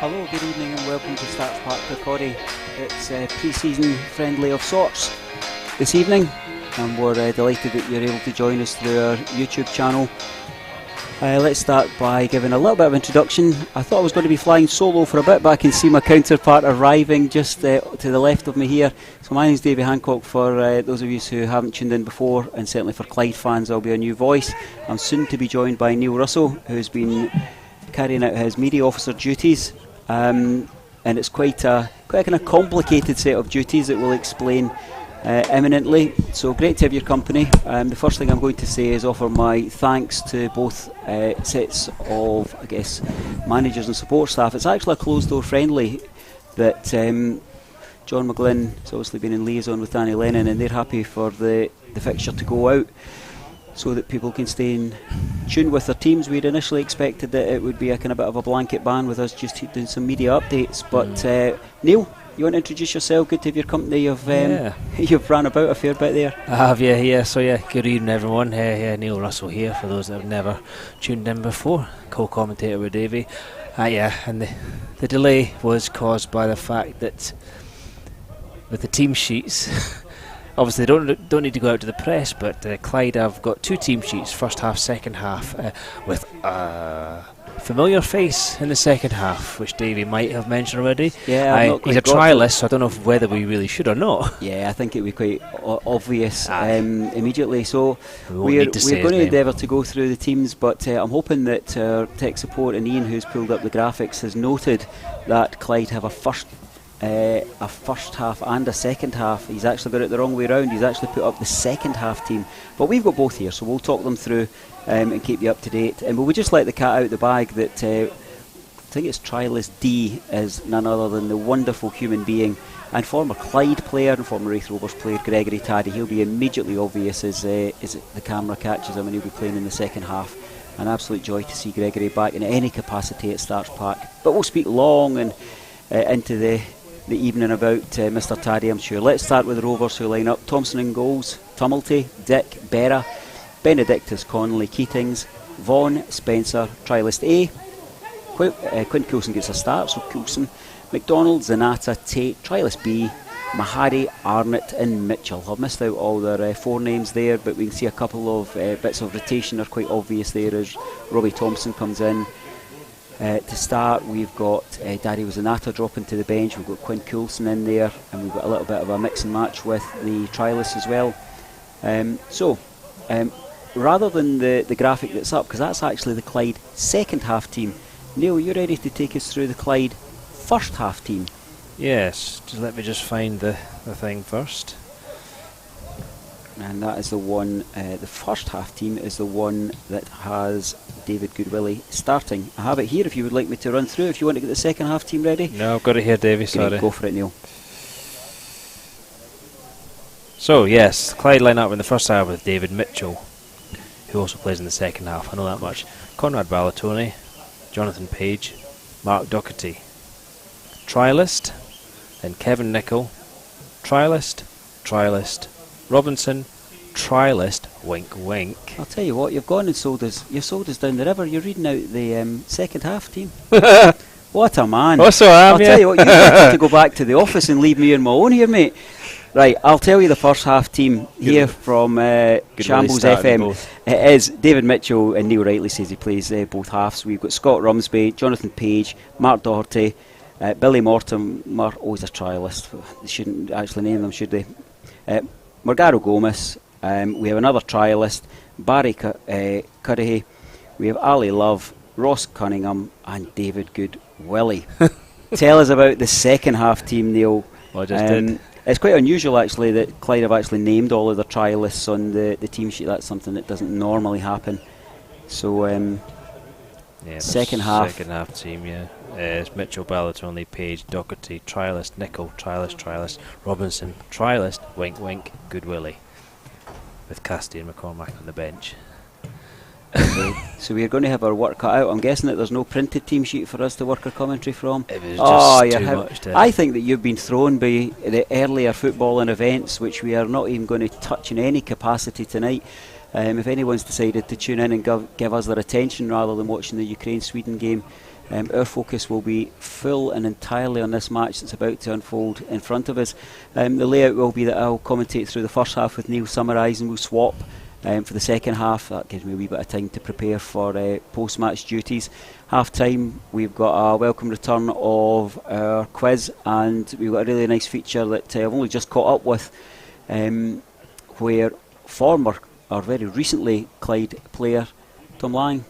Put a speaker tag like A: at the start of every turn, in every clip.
A: Hello, good evening and welcome to Starts Park Kirkcaldy. It's pre-season friendly of sorts this evening, and we're delighted that you're able to join us through our YouTube channel. Let's start by giving a little bit of introduction. I thought I was going to be flying solo for a bit, but I can see my counterpart arriving just to the left of me here. So my name's Davey Hancock. For those of you who haven't tuned in before, and certainly for Clyde fans, I'll be a new voice. I'm soon to be joined by Neil Russell, who's been carrying out his media officer duties. And it's quite a kind of complicated set of duties that we'll explain imminently. So great to have your company. The first thing I'm going to say is offer my thanks to both sets of, I guess, managers and support staff. It's actually a closed door friendly that John McGlynn has obviously been in liaison with Danny Lennon, and they're happy for the fixture to go out so that people can stay in tune with their teams. We'd initially expected that it would be a kind of bit of a blanket ban with us just doing some media updates, but Neil, you want to introduce yourself? Good to have your company. You've ran about a fair bit there.
B: I have, yeah. So good evening everyone. Neil Russell here, for those that have never tuned in before, co-commentator with Davey. And the delay was caused by the fact that with the team sheets obviously they don't need to go out to the press, but Clyde have got two team sheets, first half, second half, with a familiar face in the second half, which Davey might have mentioned already.
A: Yeah,
B: he's a trialist, so I don't know whether we really should or not.
A: Yeah, I think it would be quite obvious immediately. So we're going to endeavour to go through the teams, but I'm hoping that our tech support and Ian, who's pulled up the graphics, has noted that Clyde have a first half and a second half. He's actually got it the wrong way around. He's actually put up the second half team, but we've got both here, so we'll talk them through and keep you up to date. And we'll just let the cat out the bag that I think it's trialist D is none other than the wonderful human being and former Clyde player and former Raith Rovers player Gregory Taddy. He'll be immediately obvious as the camera catches him, and he'll be playing in the second half. An absolute joy to see Gregory back in any capacity at Starts Park. But we'll speak long and into the evening about Mr. Taddy, I'm sure. Let's start with the Rovers, who line up. Thompson in goals, Tumulty, Dick, Berra, Benedictus, Connolly, Keatings, Vaughan, Spencer, trialist A. Quint Coulson gets a start, so Coulson, McDonald, Zanata, Tate, trialist B, Mahari, Arnott and Mitchell. I've missed out all their four names there, but we can see a couple of bits of rotation are quite obvious there as Robbie Thompson comes in. To start, we've got Daddy Was a Natter dropping to the bench. We've got Quinn Coulson in there, and we've got a little bit of a mix and match with the trialists as well. Rather than the graphic that's up, because that's actually the Clyde second half team, Neil, you ready to take us through the Clyde first half team?
B: Yes, just let me just find the thing first.
A: And that is the one, the first half team is the one that has David Goodwillie starting. I have it here if you would like me to run through, if you want to get the second half team ready.
B: No, I've got it here, Davey, sorry.
A: Go for it, Neil.
B: So, yes, Clyde line up in the first half with David Mitchell, who also plays in the second half, I know that much. Conrad Ballatoni, Jonathan Page, Mark Doherty. Trialist, then Kevin Nicol, trialist, Robinson, trialist, wink wink.
A: I'll tell you what, you've gone and sold us down the river. You're reading out the second half team. What a man.
B: Also am,
A: I'll tell you what, you have to go back to the office and leave me on my own here, mate. Right, I'll tell you the first half team here from Shambles FM.
B: Both.
A: It is David Mitchell, and Neil Rightly says he plays both halves. We've got Scott Rumsby, Jonathan Page, Mark Doherty, Billy Mortimer, always a trialist. They shouldn't actually name them, should they? Margaro Gomez. We have another trialist, Barry Currahy. We have Ali Love, Ross Cunningham, and David Goodwillie. Tell us about the second half team, Neil.
B: Well, I just did.
A: It's quite unusual, actually, that Clyde have actually named all of the trialists on the team sheet. That's something that doesn't normally happen. So, second half
B: team, yeah. It's Mitchell, Ballatoni, Page, Doherty, trialist, Nicol, trialist, Robinson, trialist, wink wink, Goodwillie, with Casty and McCormack on the bench.
A: Okay, so we're going to have our work cut out. I'm guessing that there's no printed team sheet for us to work our commentary from.
B: It was just too much.
A: I think that you've been thrown by the earlier footballing events, which we are not even going to touch in any capacity tonight. If anyone's decided to tune in and give us their attention rather than watching the Ukraine-Sweden game, our focus will be full and entirely on this match that's about to unfold in front of us. The layout will be that I'll commentate through the first half with Neil summarise, and we'll swap for the second half. That gives me a wee bit of time to prepare for post-match duties. Half time, we've got a welcome return of our quiz, and we've got a really nice feature that I've only just caught up with, where former or very recently Clyde player Tom Lang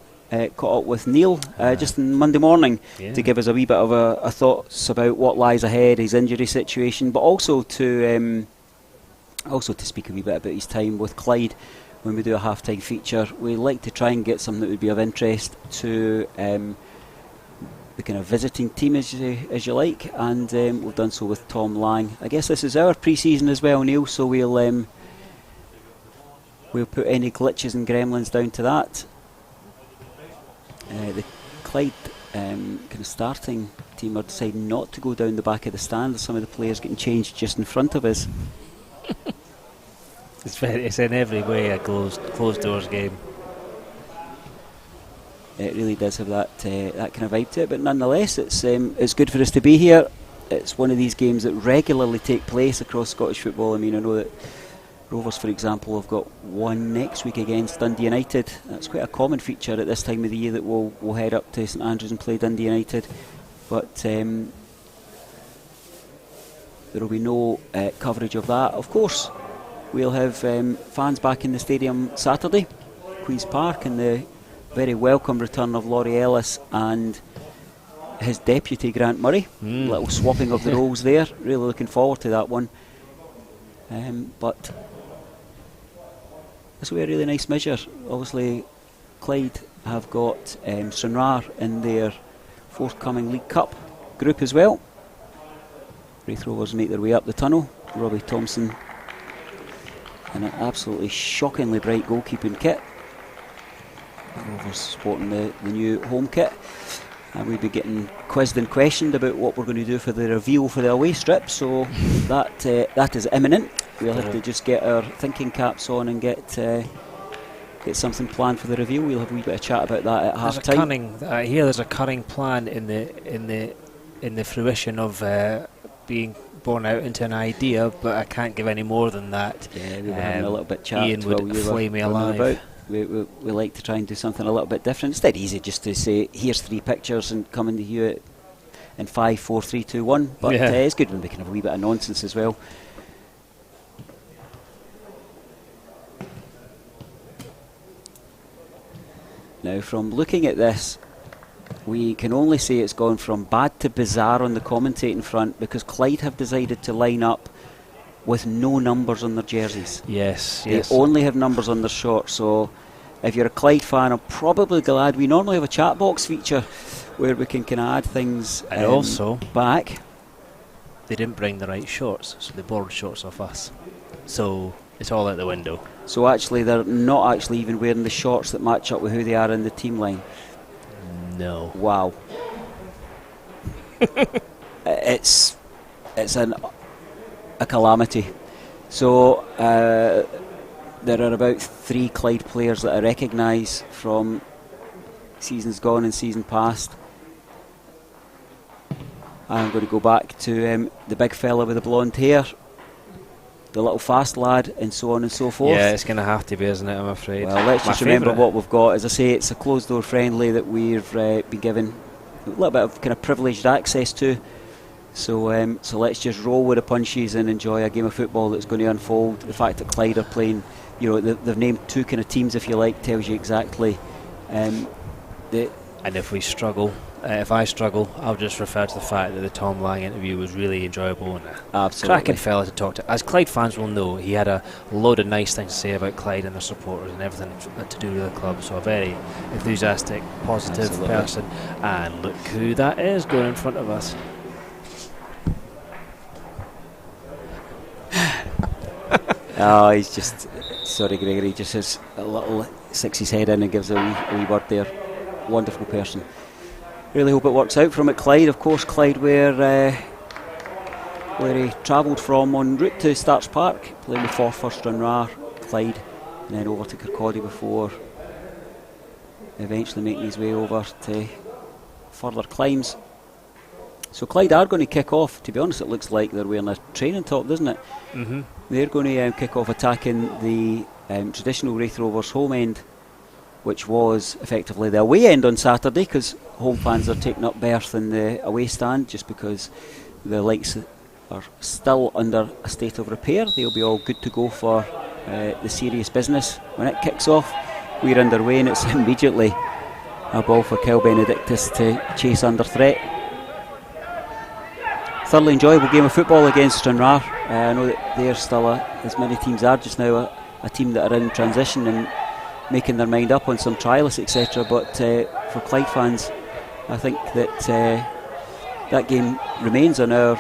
A: caught up with Neil just on Monday morning to give us a wee bit of a thoughts about what lies ahead, his injury situation, but also to speak a wee bit about his time with Clyde. When we do a half-time feature, we like to try and get something that would be of interest to the kind of visiting team, as you like, and we've done so with Tom Lang. I guess this is our pre-season as well, Neil, so we'll put any glitches and gremlins down to that. The Clyde kind of starting team are deciding not to go down the back of the stand. Some of the players getting changed just in front of us.
B: It's in every way a closed doors game.
A: It really does have that kind of vibe to it, but nonetheless, it's good for us to be here. It's one of these games that regularly take place across Scottish football. I mean, I know that Rovers, for example, have got one next week against Dundee United. That's quite a common feature at this time of the year, that we'll head up to St Andrews and play Dundee United. But there will be no coverage of that. Of course, we'll have fans back in the stadium Saturday, Queen's Park, and the very welcome return of Laurie Ellis and his deputy Grant Murray. Little swapping of the roles there. Really looking forward to that one. But this will be a really nice measure. Obviously, Clyde have got Stranraer in their forthcoming League Cup group as well. Raith Rovers make their way up the tunnel. Robbie Thompson in an absolutely shockingly bright goalkeeping kit. Rovers sporting the new home kit. And we'll be getting quizzed and questioned about what we're going to do for the reveal for the away strip, so that is imminent. We'll have to just get our thinking caps on and get something planned for the reveal. We'll have a wee bit of chat about that at half time.
B: I hear there's a cunning plan in the fruition of being born out into an idea, but I can't give any more than that.
A: Yeah, we were having a little bit chat.
B: Ian would flay me alive.
A: we like to try and do something a little bit different. It's dead easy just to say, here's 3 pictures and come into you it in 5, 4, 3, 2, 1. But it's good when we can have a wee bit of nonsense as well. Now, from looking at this, we can only say it's gone from bad to bizarre on the commentating front, because Clyde have decided to line up with no numbers on their jerseys.
B: Yes.
A: They only have numbers on their shorts. So if you're a Clyde fan, I'm probably glad we normally have a chat box feature where we can add things
B: and also
A: back.
B: They didn't bring the right shorts, so they borrowed shorts off us. So it's all out the window. So
A: actually they're not actually even wearing the shorts that match up with who they are in the team line.
B: No.
A: Wow. It's a calamity. So there are about 3 Clyde players that I recognise from seasons gone and season past. I'm going to go back to the big fella with the blonde hair, the little fast lad, and so on and so forth.
B: Yeah, it's going to have to be, isn't it, I'm afraid.
A: Well, let's just remember what we've got. As I say, it's a closed door friendly that we've been given a little bit of kind of privileged access to. So so let's just roll with the punches and enjoy a game of football that's going to unfold. The fact that Clyde are playing, they've named 2 kind of teams, if you like, tells you exactly.
B: And if we struggle, if I struggle, I'll just refer to the fact that the Tom Lang interview was really enjoyable and a cracking fella to talk to. As Clyde fans will know, he had a load of nice things to say about Clyde and their supporters and everything to do with the club. So a very enthusiastic, positive person. And look who that is going in front of us.
A: Oh, he's just, sorry Gregory, just has a little, sticks his head in and gives a wee word there. Wonderful person. Really hope it works out from at Clyde. Of course, Clyde where he travelled from en route to Starks Park, playing with Forfar, Stranraer, Clyde, and then over to Kirkcaldy before eventually making his way over to further climbs. So Clyde are going to kick off. To be honest, it looks like they're wearing a training top, doesn't it?
B: Mm-hmm.
A: They're going to kick off attacking the traditional Raith Rovers home end, which was effectively the away end on Saturday, because home fans are taking up berth in the away stand just because the lights are still under a state of repair. They'll be all good to go for the serious business when it kicks off. We're underway and it's immediately a ball for Kel Benedictus to chase under threat. Thoroughly enjoyable game of football against Stranraer. I know that they're still, as many teams are just now, a team that are in transition and making their mind up on some trialists, etc. But for Clyde fans, I think that that game remains on our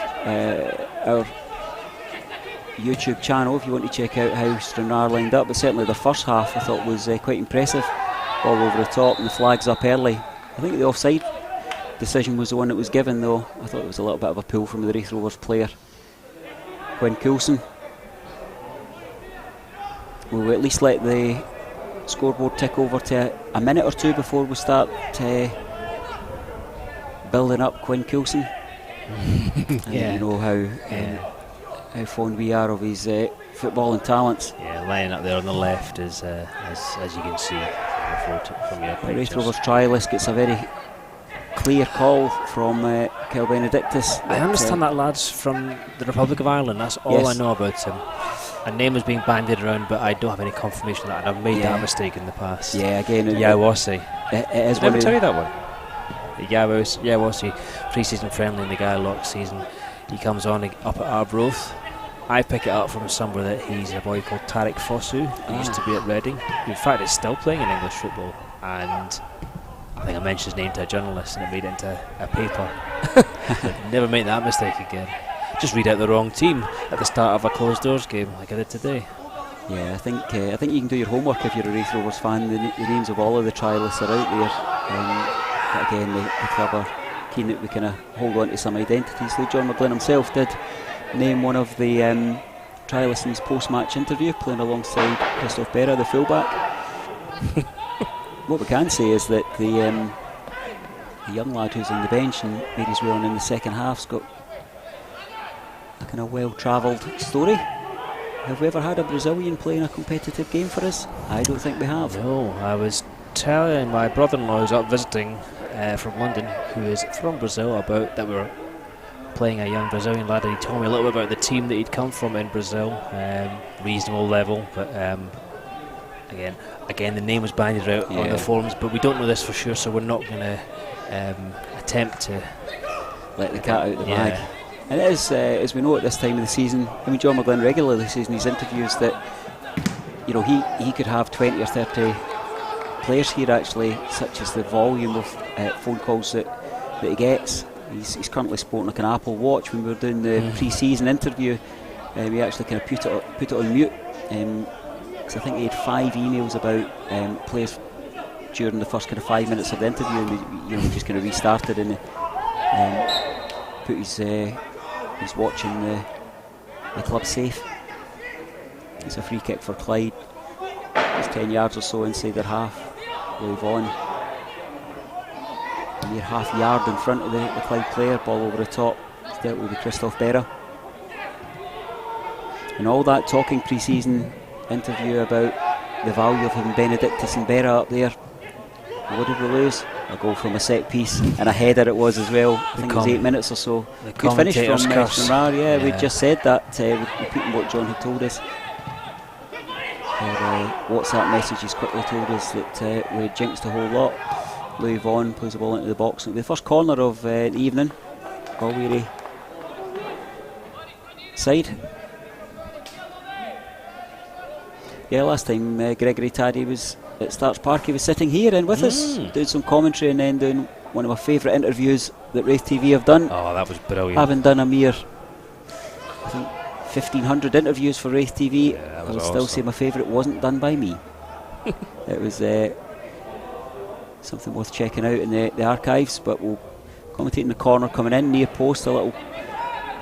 A: YouTube channel if you want to check out how Stranraer lined up. But certainly the first half I thought was quite impressive. All over the top and the flags up early. I think the offside decision was the one that was given, though. I thought it was a little bit of a pull from the Raith Rovers player, Quinn Coulson. We'll at least let the scoreboard tick over to a minute or 2 before we start building up Quinn Coulson. You know how fond we are of his footballing talents.
B: Yeah, lying up there on the left is as you can see from your pictures.
A: Raith Rovers trialist gets a very clear call from Kel Benedictus.
B: I understand that lad's from the Republic of Ireland. That's all I know about him. A name is being bandied around, but I don't have any confirmation of that, and I've made that mistake in the past.
A: Yeah, again,
B: Yawasi.
A: It is.
B: Did I ever tell you that one? Yawasi pre-season friendly in the Guylock season. He comes on up at Arbroath. I pick it up from somewhere that he's a boy called Tariq Fosu, who used to be at Reading. In fact, is still playing in English football, and I think I mentioned his name to a journalist and it made it into a paper. Never make that mistake again. Just read out the wrong team at the start of a closed doors game like I did today.
A: Yeah, I think you can do your homework if you're a Raith Rovers fan. The names of all of the trialists are out there. But again, the club are keen that we kind of hold on to some identities. So John McGlynn himself did name one of the trialists in his post-match interview, playing alongside Christoph Berra, the fullback. What we can say is that the young lad who's on the bench and made his way on in the second half's got a kind of well-travelled story. have we ever had a Brazilian playing a competitive game for us? I don't think we have.
B: No, I was telling my brother-in-law who's up visiting from London, who is from Brazil, about that we were playing a young Brazilian lad, and he told me a little bit about the team that he'd come from in Brazil. Reasonable level, but again the name was bandied out on the forums, but we don't know this for sure, so we're not going to attempt to
A: let the cat out of the bag. And it is, as we know at this time of the season, I mean, John McGlynn regularly says in his interviews that, you know, he could have 20 or 30 players here actually, such as the volume of phone calls that he gets. He's currently sporting like an Apple Watch. When we were doing the pre-season interview, we actually kind of put it on mute, because I think he had 5 emails about players during the first kind of 5 minutes of the interview, and we just kind of restarted and put his watch in the club safe. It's a free kick for Clyde. It's 10 yards or so inside their half. Louis Vaughan, a mere half yard in front of the Clyde player. Ball over the top. It's dealt with Christophe Berra. And all that talking pre-season interview about the value of having Benedictus and Berra up there. What did we lose? A goal from a set piece, and a header it was as well. I think it was 8 minutes or so. Good finish from Ramar. Yeah, we just said that, repeating what John had told us. WhatsApp messages quickly told us that we had jinxed a whole lot. Louis Vaughan plays the ball into the box. The first corner of the evening. Galway side. Yeah, last time Gregory Taddy was at Starks Park, he was sitting here and with us, doing some commentary, and then doing one of my favourite interviews that Raith TV have done.
B: Oh, that was brilliant.
A: Having done a mere, I think, 1,500 interviews for Raith TV, I would still say my favourite wasn't done by me. It was something worth checking out in the archives. But we'll commentate in the corner coming in, near post, a little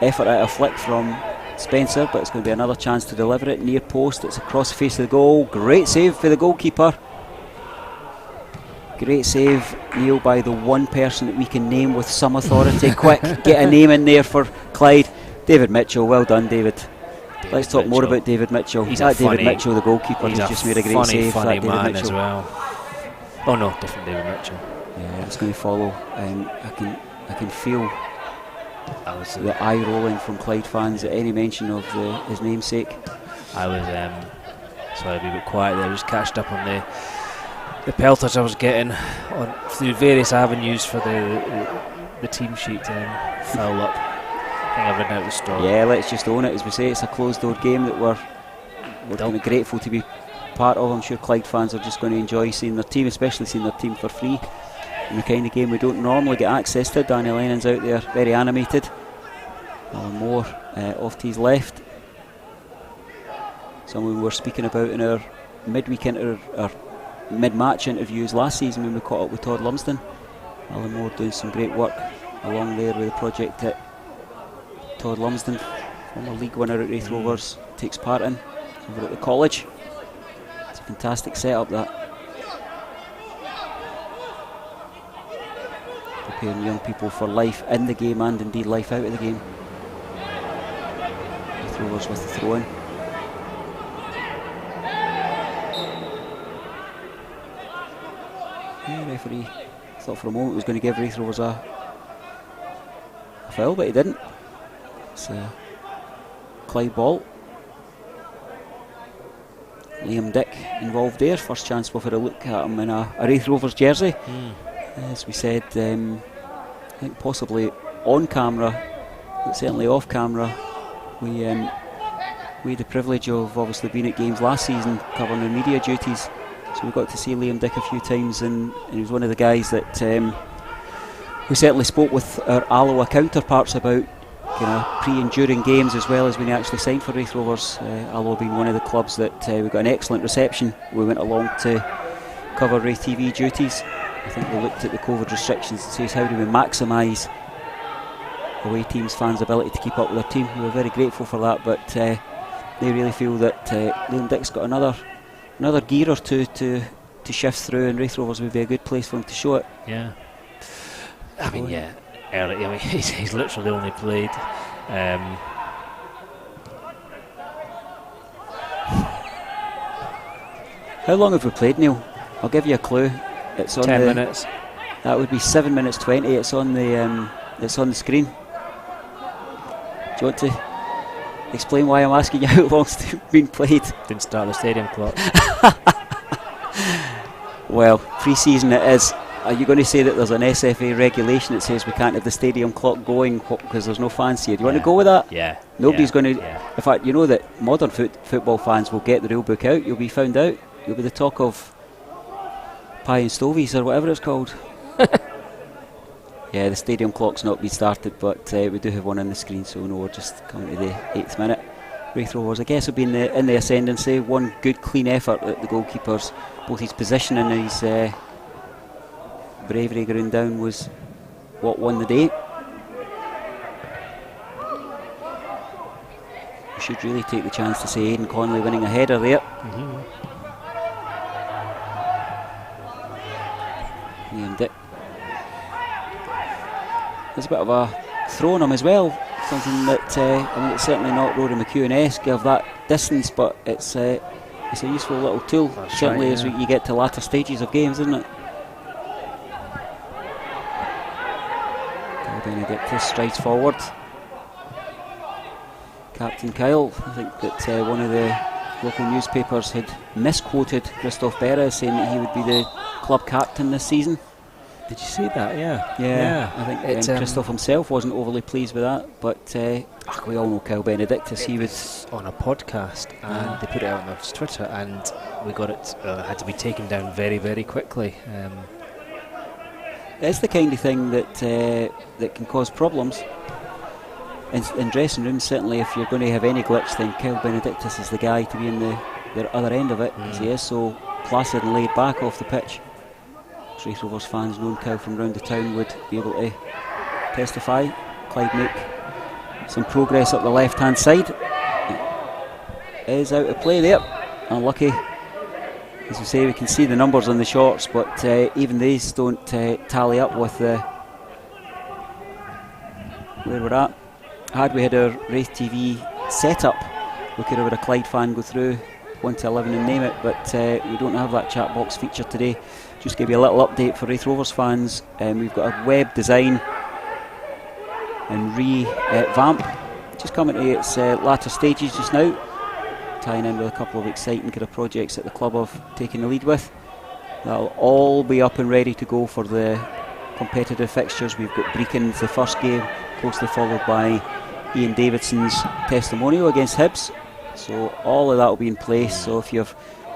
A: effort at a flick from Spencer, but it's going to be another chance to deliver it near post. It's across the face of the goal. Great save for the goalkeeper. Great save, Neil, by the one person that we can name with some authority. Quick, get a name in there for Clyde. David Mitchell. Well done, David. Let's talk more about David Mitchell. David Mitchell, the goalkeeper, he's just made a great save.
B: Funny man as well. Oh no, different David Mitchell.
A: Yeah, it's going to follow. I can feel the eye rolling from Clyde fans at any mention of his namesake.
B: I was sorry to be a bit quiet there, just catched up on the pelters I was getting through various avenues for the team sheet and foul up. I think I've written out the story. Yeah, let's just own it. As we say, it's a closed door game that we're kind of grateful to be part of. I'm sure Clyde fans are just going to enjoy seeing their team, especially seeing their team for free. In the kind of game we don't normally get access to. Daniel Lennon's out there, very animated. Alan Moore off to his left. Someone we were speaking about in our mid-match interviews last season when we caught up with Todd Lumsden. Alan Moore doing some great work along there with the project that Todd Lumsden, former league winner at Raith Rovers, takes part in over at the college. It's a fantastic setup, that. Preparing young people for life in the game and indeed life out of the game. Raith Rovers with the throw in. Yeah, referee thought for a moment he was going to give Raith Rovers a foul, but he didn't. It's a Clyde ball. Liam Dick involved there. First chance we've had a look at him in a Raith Rovers jersey. As we said, I think possibly on camera, but certainly off camera, we had the privilege of obviously being at games last season covering the media duties, so we got to see Liam Dick a few times, and he was one of the guys that we certainly spoke with our Alloa counterparts about pre and during games, as well as when he actually signed for Raith Rovers. Alloa being one of the clubs that we got an excellent reception. We went along to cover Raith TV duties. I think we looked at the COVID restrictions and says, how do we maximise away teams' fans' ability to keep up with their team? We were very grateful for that, but they really feel that Liam Dick's got another gear or two to shift through, and Raith Rovers would be a good place for him to show it. Yeah, I mean, early. I mean, he's literally only played
A: How long have we played, Neil? I'll give you a clue. It's on
B: 10 minutes.
A: That would be 7 minutes 20. It's on the screen. Do you want to explain why I'm asking you how long's been played?
B: Didn't start the stadium clock.
A: Well, pre-season it is. Are you going to say that there's an SFA regulation that says we can't have the stadium clock going because there's no fans here? Do you want to go with that?
B: Yeah.
A: Nobody's going to. In fact, you know that modern football fans will get the rule book out. You'll be found out. You'll be the talk of Pie and Stovies or whatever it's called. Yeah, the stadium clock's not been started, but we do have one on the screen, so no, we're just coming to the 8th minute. Raith Rovers, I guess, have been in the ascendancy. One good, clean effort at the goalkeeper's, both his position and his bravery going down was what won the day. We should really take the chance to say Aidan Conley winning a header there. And there's a bit of a throw on him as well. Something that it's certainly not Rory McEwen-esque of that distance, but it's a useful little tool. That's certainly right, as you get to latter stages of games, isn't it? Benedictus strides forward. Captain Kyle, I think that one of the local newspapers had misquoted Christophe Berra, saying that he would be the club captain this season.
B: Did you see that?
A: Yeah. I think Christophe himself wasn't overly pleased with that, but we all know Kyle Benedictus. He was
B: on a podcast and they put it out on his Twitter, and we got it. It had to be taken down very, very quickly.
A: It's the kind of thing that can cause problems in dressing rooms. Certainly, if you're going to have any glitch, then Kyle Benedictus is the guy to be in the other end of it, because he is so placid and laid back off the pitch. Raith Rovers fans known Kyle from round the town would be able to testify. Clyde make some progress up the left hand side. It is out of play there. Unlucky. As we say, we can see the numbers on the shorts, but even these don't tally up with where we're at. Had we had our Raith TV set up, we could have had a Clyde fan go through 1 to 11 and name it, but we don't have that chat box feature today. Just give you a little update for Raith Rovers fans. We've got a web design and revamp just coming to its latter stages just now, tying in with a couple of exciting kind of projects that the club have taken the lead with. That'll all be up and ready to go for the competitive fixtures. We've got Brecon, the first game, closely followed by Ian Davidson's testimonial against Hibs. So all of that will be in place. So if you're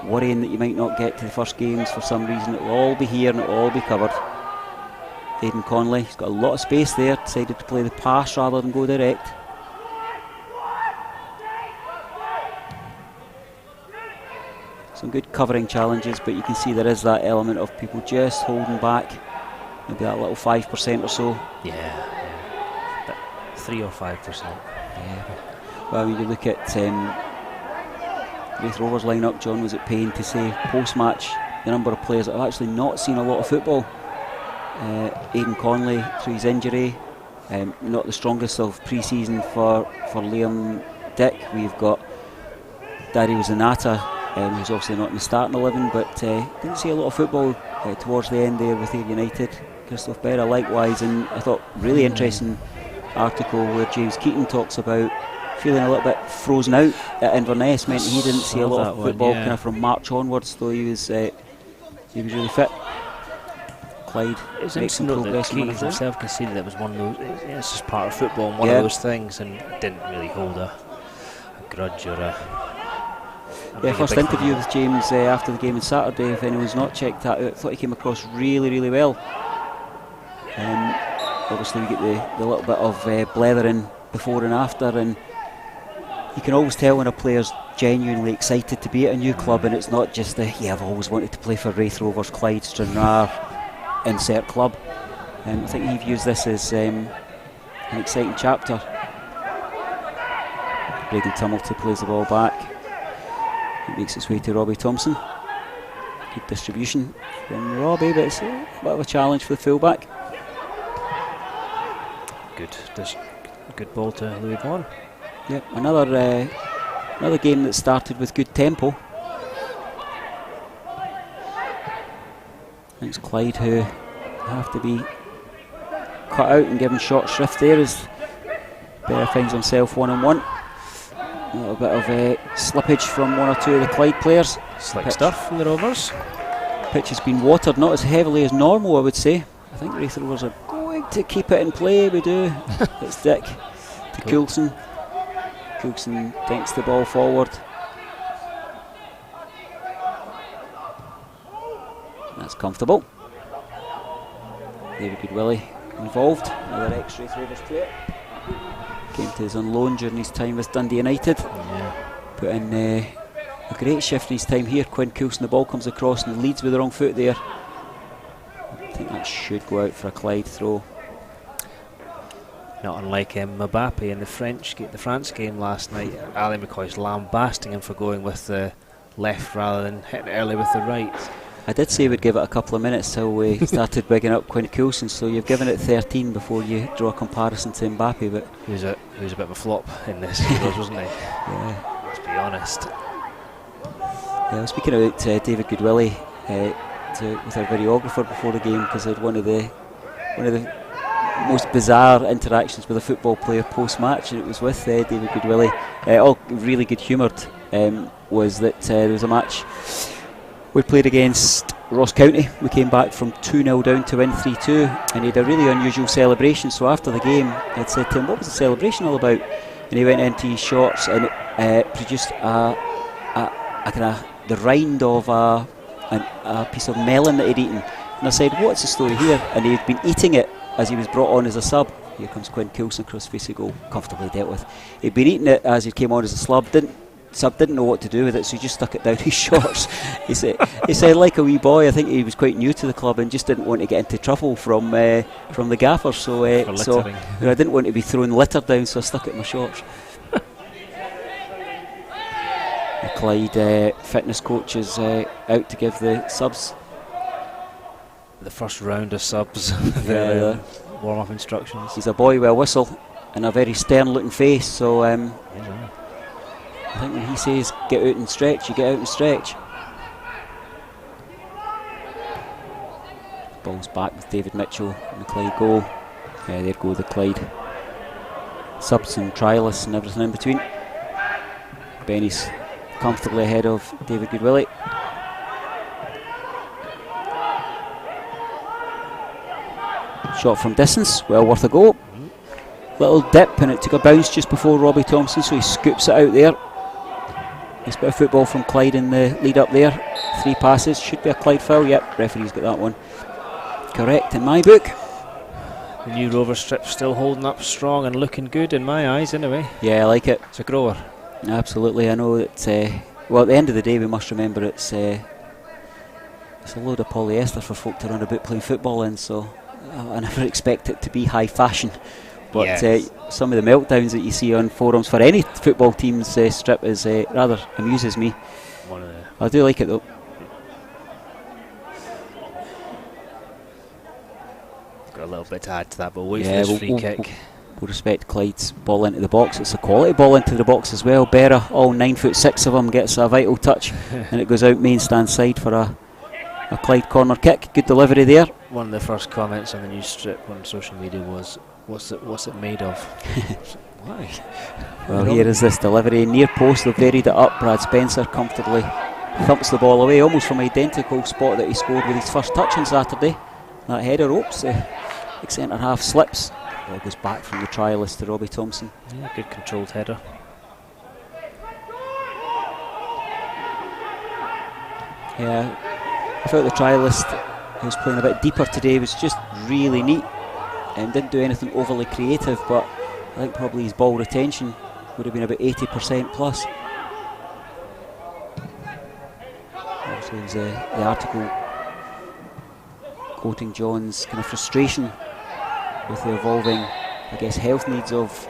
A: worrying that you might not get to the first games for some reason, it will all be here and it will all be covered. Aidan Conley, he's got a lot of space there, decided to play the pass rather than go direct. Some good covering challenges, but you can see there is that element of people just holding back, maybe that little 5% or so.
B: Yeah. 3 or 5%.
A: Yeah. Well, when you look at Raith Rovers line-up, John was at pain to say post-match the number of players that have actually not seen a lot of football. Aidan Conley, through his injury, not the strongest of pre-season for Liam Dick. We've got Dario Zanata, who's obviously not in the starting 11, but didn't see a lot of football towards the end there with Ayr United. Christophe Berra likewise, and I thought really interesting article where James Keaton talks about feeling a little bit frozen out at Inverness, meant he didn't see a lot of football kind of from March onwards, though he was really fit. Clyde makes some progress.
B: Keaton himself conceded that it was one of those, it's just part of football and one of those things, and didn't really hold a grudge or a
A: first interview with James after the game on Saturday, if anyone's not checked that out, I thought he came across really, really well. Obviously we get the little bit of blethering before and after, and you can always tell when a player's genuinely excited to be at a new club, and it's not just I've always wanted to play for Raith Rovers, Clyde, Stranraer, insert club. I think he views this as an exciting chapter. Regan Tumulty plays the ball back. It makes its way to Robbie Thompson. Good distribution from Robbie, but it's a bit of a challenge for the fullback.
B: Good ball to Louis Vaughan.
A: Yep, another game that started with good tempo. It's Clyde who have to be cut out and given short shrift there as Bear finds himself 1-on-1. A little bit of slippage from one or two of the Clyde players.
B: Slick stuff from the Rovers.
A: Pitch has been watered, not as heavily as normal, I would say. I think Raith Rovers are going to keep it in play. We do. It's Dick to Coulson. Coulson dinks the ball forward. That's comfortable. David Goodwillie involved, another ex-Raith Rovers player. Came to us on loan during his time with Dundee United. Put in a great shift in his time here. Quinn Coulson, the ball comes across and leads with the wrong foot there. I think that should go out for a Clyde throw.
B: Not unlike Mbappe in the France game last night. Ali McCoy's lambasting him for going with the left rather than hitting early with the right.
A: I did say we'd give it a couple of minutes till we started bigging up Quinn Coulson, so you've given it 13 before you draw a comparison to Mbappe. But
B: he was a bit of a flop in this, wasn't he?
A: Yeah.
B: Let's be honest.
A: Yeah, speaking about David Goodwillie with our videographer before the game, because I had one of the most bizarre interactions with a football player post-match, and it was with David Goodwillie. All really good humoured. Was that there was a match we played against Ross County. We came back from 2-0 down to win 3-2, and he had a really unusual celebration. So after the game, I'd said to him, "What was the celebration all about?" And he went into his shorts and produced a kind of the rind of a piece of melon that he'd eaten. And I said, "What's the story here?" And he'd been eating it as he was brought on as a sub. Here comes Quinn Coulson across the face of goal, comfortably dealt with. He'd been eating it as he came on as a sub, didn't know what to do with it, so he just stuck it down his shorts. He said like a wee boy. I think he was quite new to the club and just didn't want to get into trouble from the gaffer. So I didn't want to be throwing litter down, so I stuck it in my shorts. The Clyde fitness coach is out to give the subs
B: the first round of subs. Warm-up instructions.
A: He's a boy with a whistle and a very stern-looking face. So. I think when he says get out and stretch, you get out and stretch. Ball's back with David Mitchell and the Clyde goal. There go the Clyde subs and trialists and everything in between. Benny's comfortably ahead of David Goodwillie. Shot from distance, well worth a go. Little dip and it took a bounce just before Robbie Thompson, so he scoops it out there. Nice bit of football from Clyde in the lead up there. 3 passes, should be a Clyde foul. Yep, referee's got that one correct in my book.
B: The new Rover strip still holding up strong and looking good in my eyes anyway.
A: Yeah, I like it.
B: It's a grower.
A: Absolutely, I know that. Well, at the end of the day, we must remember it's a load of polyester for folk to run about playing football in, so I never expect it to be high fashion. But yes. Some of the meltdowns that you see on forums for any football team's strip is rather amuses me. I do like it though.
B: Got a little bit to add to that, but wait for this free kick.
A: We'll respect Clyde's ball into the box. It's a quality ball into the box as well. Berra, all 9'6" of them, gets a vital touch and it goes out main stand side for a Clyde corner kick. Good delivery there.
B: One of the first comments on the news strip on social media was, what's it made of? Why?
A: Well, here is this delivery. Near post, they've varied it up. Brad Spencer comfortably thumps the ball away, almost from identical spot that he scored with his first touch on Saturday. That header ropes, the centre half slips. Ball goes back from the trialist to Robbie Thompson.
B: Yeah, good controlled header.
A: Yeah, I felt the trialist, who was playing a bit deeper today, was just really neat and didn't do anything overly creative, but I think probably his ball retention would have been about 80% plus. Also, there was the article quoting John's kind of frustration with the evolving, I guess, health needs of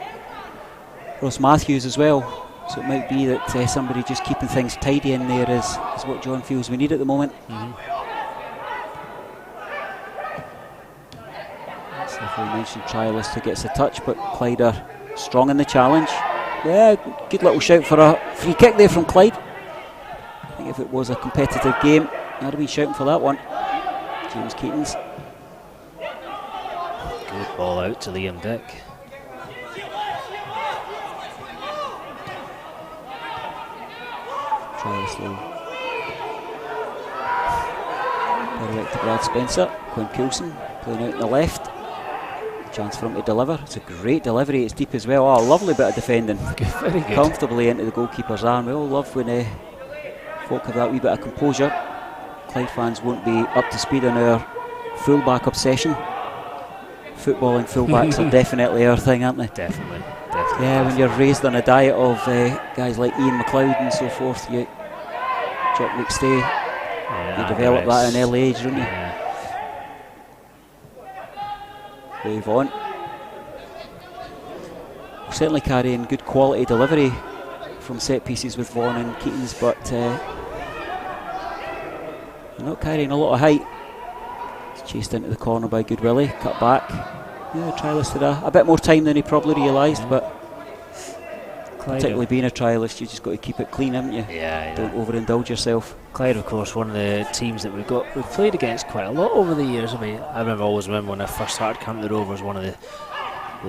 A: Ross Matthews as well. So it might be that somebody just keeping things tidy in there is what John feels we need at the moment. So if we mentioned trialist who gets a touch, but Clyde are strong in the challenge. Yeah, good little shout for a free kick there from Clyde. I think if it was a competitive game, I'd have been shouting for that one. James Keatons.
B: Good ball out to Liam Dick.
A: Try this low. Direct to Brad Spencer. Quinn Coulson playing out on the left. Chance for him to deliver. It's a great delivery. It's deep as well. Oh, lovely bit of defending.
B: Very good.
A: Comfortably into the goalkeeper's arm. We all love when folk have that wee bit of composure. Clyde fans won't be up to speed on our full-back obsession. Footballing full-backs are definitely our thing, aren't they?
B: Definitely.
A: Yeah, when you're raised on a diet of guys like Ian McLeod and so forth, Jock McStay, you develop that at an early age, don't you?
B: Yeah.
A: Move on. We're certainly carrying good quality delivery from set pieces with Vaughan and Keatons, but they're not carrying a lot of height. It's chased into the corner by Good Willie, cut back. Yeah, trialist had a bit more time than he probably realised, but Clyde, particularly being a trialist, you just got to keep it clean, haven't you?
B: Yeah.
A: Don't overindulge yourself.
B: Clyde, of course, one of the teams that we've played against quite a lot over the years. I mean, I always remember when I first started coming to the Rovers, one of the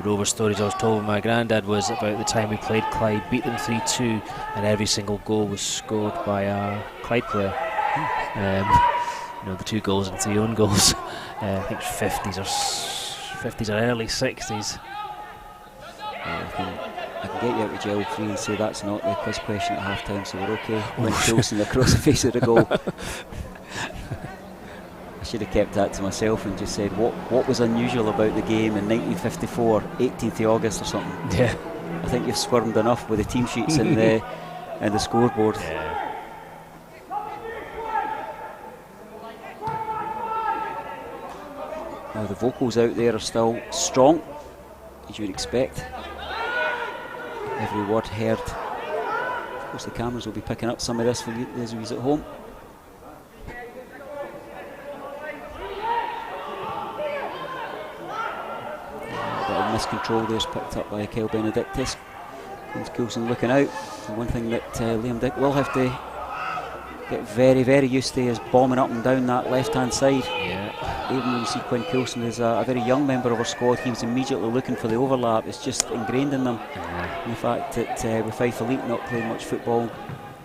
B: Rovers stories I was told by my granddad was about the time we played Clyde, beat them 3-2, and every single goal was scored by a Clyde player. The 2 goals and 3 own goals. I think it's 50s or early 60s.
A: I can get you out of jail free and say that's not the quiz question at half time, so we're okay. When Coulson across the face of the goal. I should have kept that to myself and just said what was unusual about the game in 1954, 18th of August or something.
B: Yeah.
A: I think you've squirmed enough with the team sheets and the scoreboard.
B: Yeah.
A: Now the vocals out there are still strong, as you would expect. Every word heard. Of course the cameras will be picking up some of this for those of you at home. A bit of miscontrol there's picked up by Kyle Benedictus. James Coulson looking out. And one thing that Liam Dick will have to get very, very used to is bombing up and down that left-hand side.
B: Yeah.
A: Even when you see Quinn Coulson is a very young member of our squad, he was immediately looking for the overlap. It's just ingrained in them. And the fact that with Fife Elite not playing much football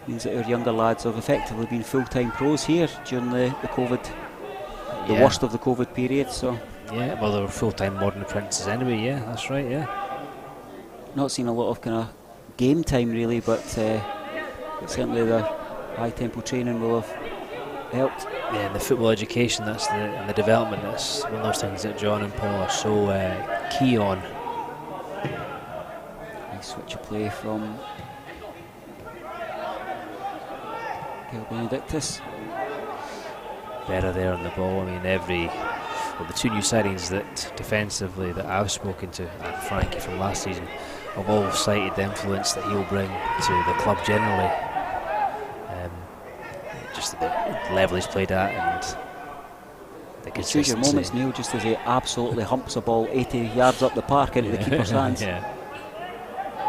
A: means that our younger lads have effectively been full-time pros here during the COVID, the worst of the COVID period. So
B: yeah, well, they were full-time modern apprentices anyway. Yeah, that's right. Yeah.
A: Not seen a lot of kind of game time really, but certainly the high-tempo training will have helped.
B: Yeah, and the football education, and the development, that's one of those things that John and Paul are so key on.
A: Nice switch of play from Kyle Benedictus.
B: Better there on the ball. I mean, the 2 new signings that defensively that I've spoken to, and Frankie from last season, have all cited the influence that he'll bring to the club generally. Just the level he's played at and the consistency.
A: Choose your moments, Neil, just as he absolutely humps a ball 80 yards up the park into the keeper's hands.
B: Yeah.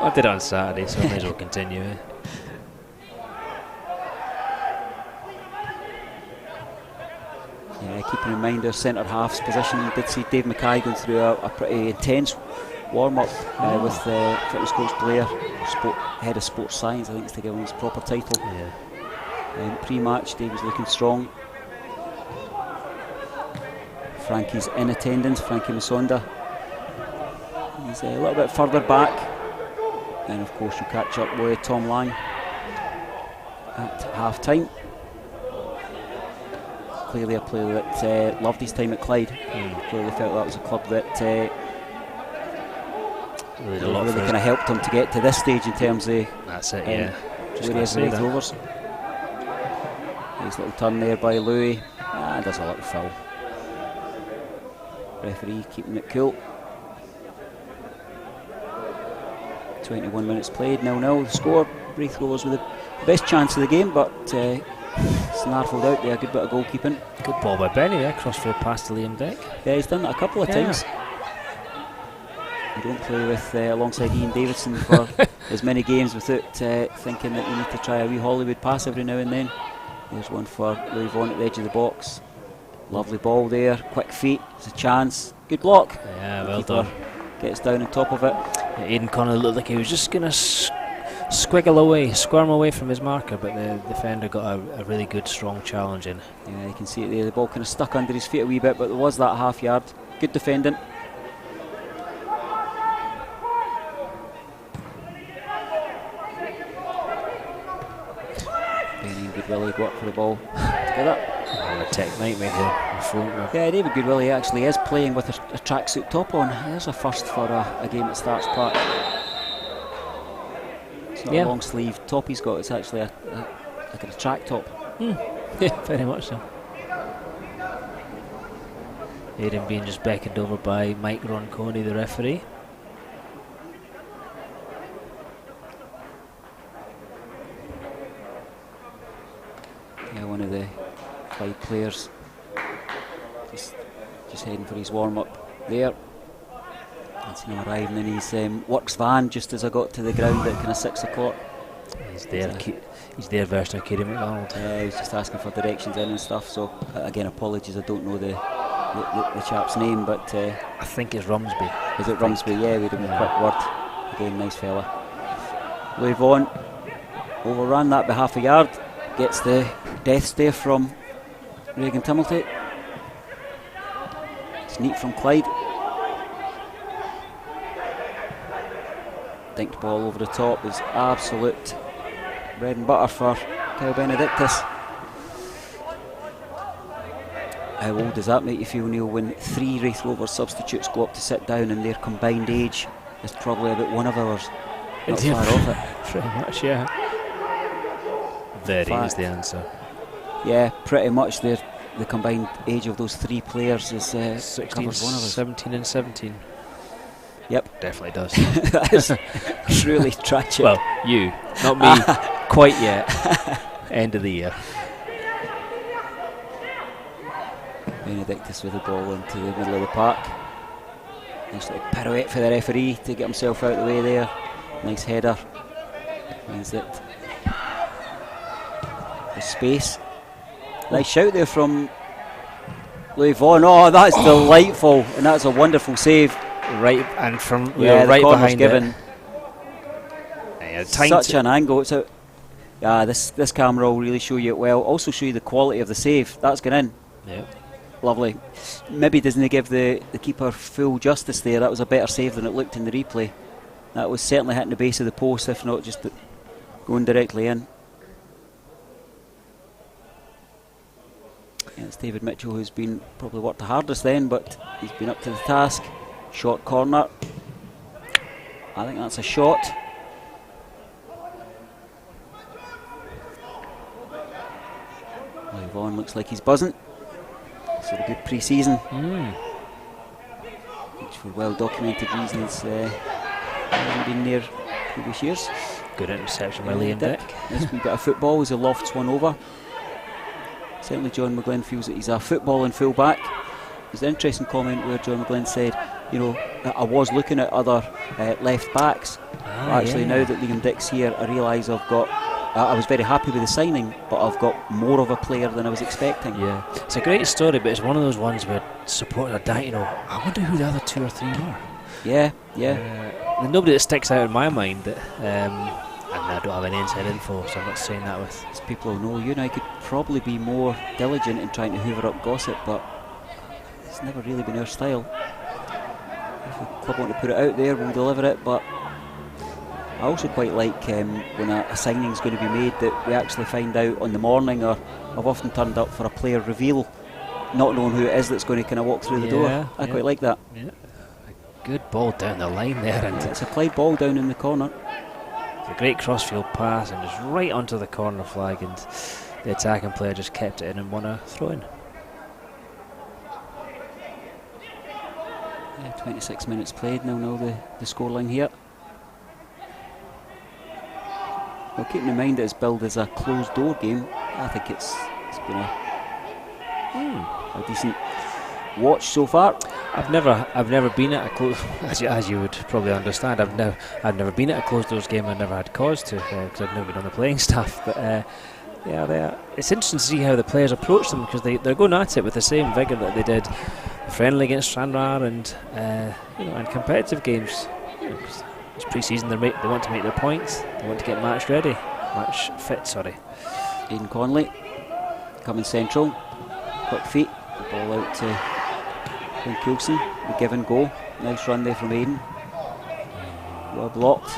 B: I did it on Saturday, so I may as well continue.
A: Yeah, keeping in mind our centre half's position, you did see Dave Mackay going through a pretty intense warm-up with fitness coach Blair, head of sports science, I think is to give him his proper title.
B: Yeah.
A: Pre-match, Dave was looking strong. Frankie's in attendance, Frankie Masonda. He's a little bit further back. And of course you catch up with Tom Lang at half-time. Clearly a player that loved his time at Clyde. Clearly felt that was a club that really kind of helped him to get to this stage in terms of
B: that's it, yeah.
A: Where he is Raith Rovers. Nice little turn there by Louis. There's a little foul. Referee keeping it cool. 21 minutes played, 0-0 the score. Raith Rovers with the best chance of the game, but snarfled out there, a good bit of goalkeeping.
B: Good ball by Benny there, crossfield pass to Liam Dick.
A: Yeah, he's done that a couple of times. You don't play with alongside Ian Davidson for as many games without thinking that you need to try a wee Hollywood pass every now and then. There's one for Louis Vaughan at the edge of the box. Lovely ball there, quick feet, it's a chance, good block.
B: Yeah, well done.
A: Gets down on top of it.
B: Aidan Connolly looked like he was just going to squirm away from his marker, but the defender got a really good, strong challenge in.
A: Yeah, you can see it there, the ball kind of stuck under his feet a wee bit, but there was that half yard. Good defending. Benny and Goodwillie go up for the ball together.
B: A tech nightmare here.
A: Yeah, David Goodwillie actually is playing with a tracksuit top on. There's a first for a game at Starks Park. It's not a long sleeve top he's got, it's actually a kind of track top.
B: Yeah, very much so. Aidan being just beckoned over by Mike Ronconi, the referee.
A: Yeah, one of the Clyde players just heading for his warm-up there. I'd seen him arriving in his works van just as I got to the ground at kind of 6 o'clock.
B: He's there versus Kieran McDonald.
A: Yeah, he was just asking for directions in and stuff, so again apologies, I don't know the chap's name, but
B: I think it's Rumsby.
A: Is it Rumsby? Yeah, we gave him a quick word. Again, nice fella. Louis Vaughan overran that by half a yard, gets the death stare from Regan Timilty. It's neat from Clyde. Dinked ball over the top is absolute bread and butter for Kyle Benedictus. How old does that make you feel, Neil, when 3 Raith Rovers substitutes go up to sit down and their combined age is probably about one of ours? Not far off it.
B: Pretty much, yeah. Very is the answer.
A: Yeah, pretty much the combined age of those 3 players is
B: 16,
A: covers one of us.
B: 17 and 17.
A: Yep.
B: Definitely does.
A: That is truly tragic.
B: Well, you, not me, quite yet. End of the year.
A: Benedictus with the ball into the middle of the park. Nice little pirouette for the referee to get himself out of the way there. Nice header. Means that the space. Nice shout there from Louis Vaughan. Oh, that's delightful, and that's a wonderful save.
B: Right, and from
A: the
B: right
A: corner's
B: behind
A: given.
B: It.
A: Such an angle. It's out. This camera will really show you it well. Also show you the quality of the save. That's gone in.
B: Yeah.
A: Lovely. Maybe doesn't give the keeper full justice there. That was a better save than it looked in the replay. That was certainly hitting the base of the post, if not just going directly in. Yeah, it's David Mitchell who's been probably worked the hardest then, but he's been up to the task. Short corner. I think that's a shot. Louis Vaughan looks like he's buzzing. So a good pre-season, which for well documented reasons hasn't been there previous years.
B: Good interception by Liam Dick.
A: This wee bit of football as he lofts one over. Certainly John McGlynn feels that he's a footballing full-back. There's an interesting comment where John McGlynn said, you know, I was looking at other left backs. Actually, now that Liam Dick's here, I realise I was very happy with the signing, but I've got more of a player than I was expecting.
B: Yeah, it's a great story, but it's one of those ones where supporters are dying. You know, I wonder who the other 2 or 3 are.
A: Yeah.
B: There's nobody that sticks out in my mind that, and I don't have any inside info, so I'm not saying that with.
A: As people know, you and I could probably be more diligent in trying to hoover up gossip, but it's never really been our style. If the club want to put it out there, we'll deliver it, but I also quite like when a signing is going to be made that we actually find out on the morning, or I've often turned up for a player reveal not knowing who it is that's going to kind of walk through the door. I quite like that.
B: Yeah. A good ball down the line there. And
A: it's a Clyde ball down in the corner.
B: It's a great crossfield pass and just right onto the corner flag, and the attacking player just kept it in and won a throw in.
A: 26 minutes played, 0-0 the scoreline here. Well, keeping in mind that it's billed as a closed door game, I think it's been a decent watch so far.
B: I've never been at a close, as you would probably understand. I've never been at a closed doors game. I've never had cause to because I've never been on the playing staff. But Yeah, it's interesting to see how the players approach them, because they're going at it with the same vigour that they did friendly against Stranraer and and competitive games. It's pre-season. They want to make their points. They want to get match fit. Sorry.
A: Aidan Conley coming central, quick feet, the ball out to Quinn Coulson. The give and go. Nice run there from Aidan. Well blocked.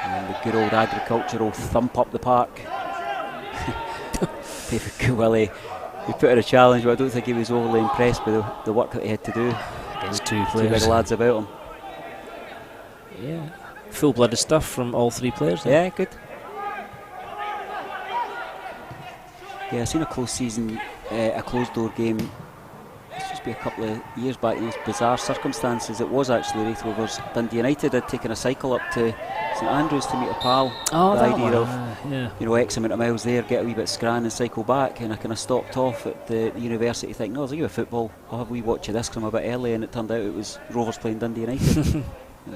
A: And the good old agricultural thump up the park. David Coolwillie, he put her a challenge, but I don't think he was overly impressed with the work that he had to do
B: Against two
A: big lads about him.
B: Yeah, full-blooded stuff from all three players there.
A: Yeah, good. Yeah, I've seen a close season, a closed-door game. It's just be a couple of years back in those bizarre circumstances. It was actually Raith Rovers. Dundee United had taken a cycle up to St Andrews to meet a pal.
B: Oh,
A: the
B: that
A: idea
B: one,
A: of X amount of miles there, get a wee bit scran and cycle back, and I kind of stopped off at the university thinking, no, there's a wee bit of football, I'll have a wee watch of this because I'm a bit early, and it turned out it was Rovers playing Dundee United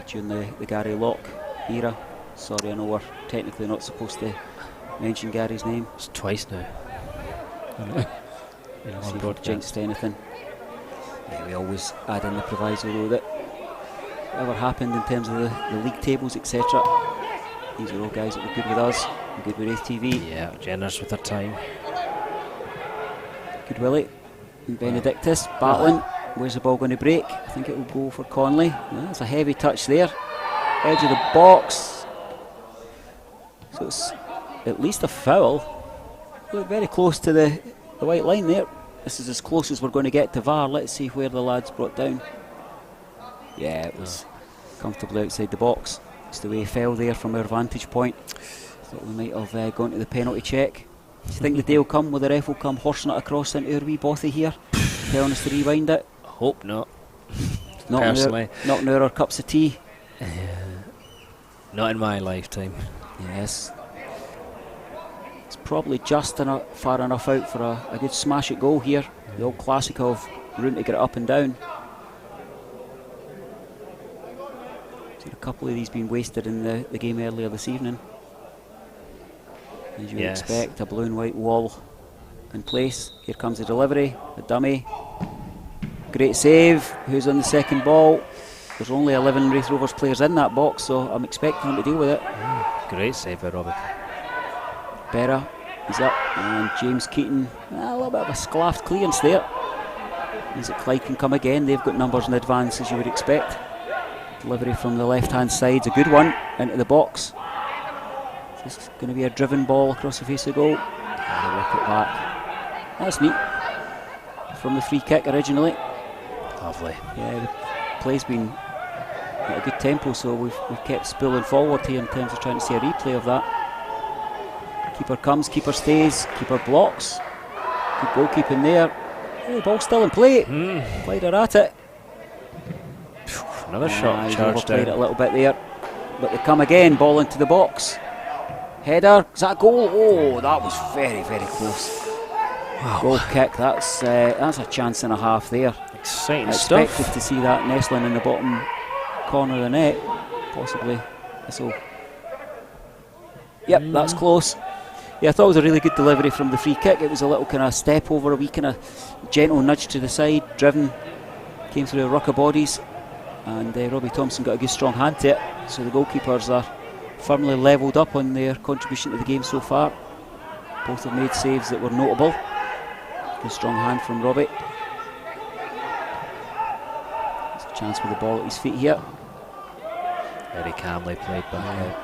A: during the Gary Locke era. Sorry, I know we're technically not supposed to mention Gary's name.
B: It's twice now.
A: See if we've jinxed anything. Yeah, we always add in the proviso though that whatever happened in terms of the league tables, etc. These are all guys that were good with us, and good with Raith TV.
B: Yeah, generous with their time.
A: Good Willie and Benedictus battling. Where's the ball going to break? I think it will go for Conley. Yeah, it's a heavy touch there. Edge of the box. So it's at least a foul. Look, very close to the white line there. This is as close as we're going to get to VAR. Let's see where the lads brought down. Yeah, it was comfortably outside the box. It's the way he fell there from our vantage point. Thought we might have gone to the penalty check. Do you think the day will come where the ref will come horsing it across into our wee bothy here, telling us to rewind it?
B: I hope not.
A: Not near our cups of tea.
B: Not in my lifetime.
A: Yes. It's probably just far enough out for a good smash at goal here. The old classic of room to get it up and down. Seen a couple of these being wasted in the game earlier this evening. As you would expect, a blue and white wall in place. Here comes the delivery, the dummy. Great save. Who's on the second ball? There's only 11 Raith Rovers players in that box, so I'm expecting them to deal with it.
B: Great save by Robbie.
A: Berra is up, and James Keaton, a little bit of a sclaffed clearance there. Means that Clyde can come again. They've got numbers in advance, as you would expect. Delivery from the left hand side's a good one into the box. This is going to be a driven ball across the face of the goal. And they work it back. That's neat. From the free kick originally.
B: Lovely.
A: Yeah, the play's been at a good tempo, so we've kept spilling forward here in terms of trying to see a replay of that. Keeper comes, keeper stays, keeper blocks. Good goalkeeping there. Hey, the ball's still in play. Clyde are at it.
B: Another shot
A: He's
B: charged
A: overplayed
B: down.
A: it a little bit there. But they come again, ball into the box. Header, is that a goal? Oh, that was very, very close.
B: Wow.
A: Goal kick, that's a chance and a half there.
B: Exciting
A: I
B: stuff.
A: expected to see that nestling in the bottom corner of the net. Possibly this'll... Yep, that's close. Yeah, I thought it was a really good delivery from the free kick. It was a little kind of step over, a wee kind of gentle nudge to the side, driven, came through a ruck of bodies, and Robbie Thompson got a good strong hand to it. So the goalkeepers are firmly levelled up on their contribution to the game so far. Both have made saves that were notable. Good strong hand from Robbie. There's a chance with the ball at his feet here.
B: Very calmly played back out.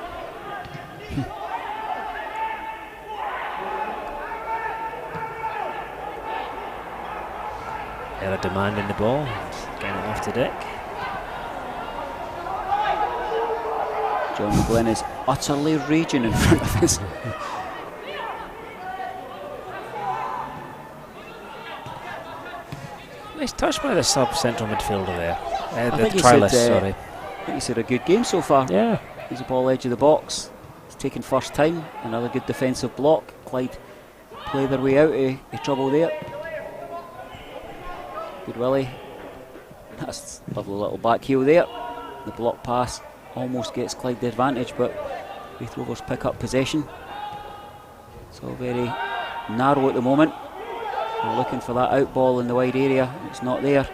B: They're demanding the ball, getting it off the deck.
A: John McGlynn is utterly raging in front of us.
B: Nice touch by the sub-central midfielder there.
A: I
B: The try list, sorry.
A: I think he's had a good game so far.
B: Yeah.
A: He's a ball edge of the box. He's taken first time. Another good defensive block. Clyde play their way out of trouble there. Good Willie. That's a lovely little back heel there. The block pass almost gets Clyde the advantage, but Raith Rovers pick up possession. It's all very narrow at the moment. We're looking for that out ball in the wide area. It's not there.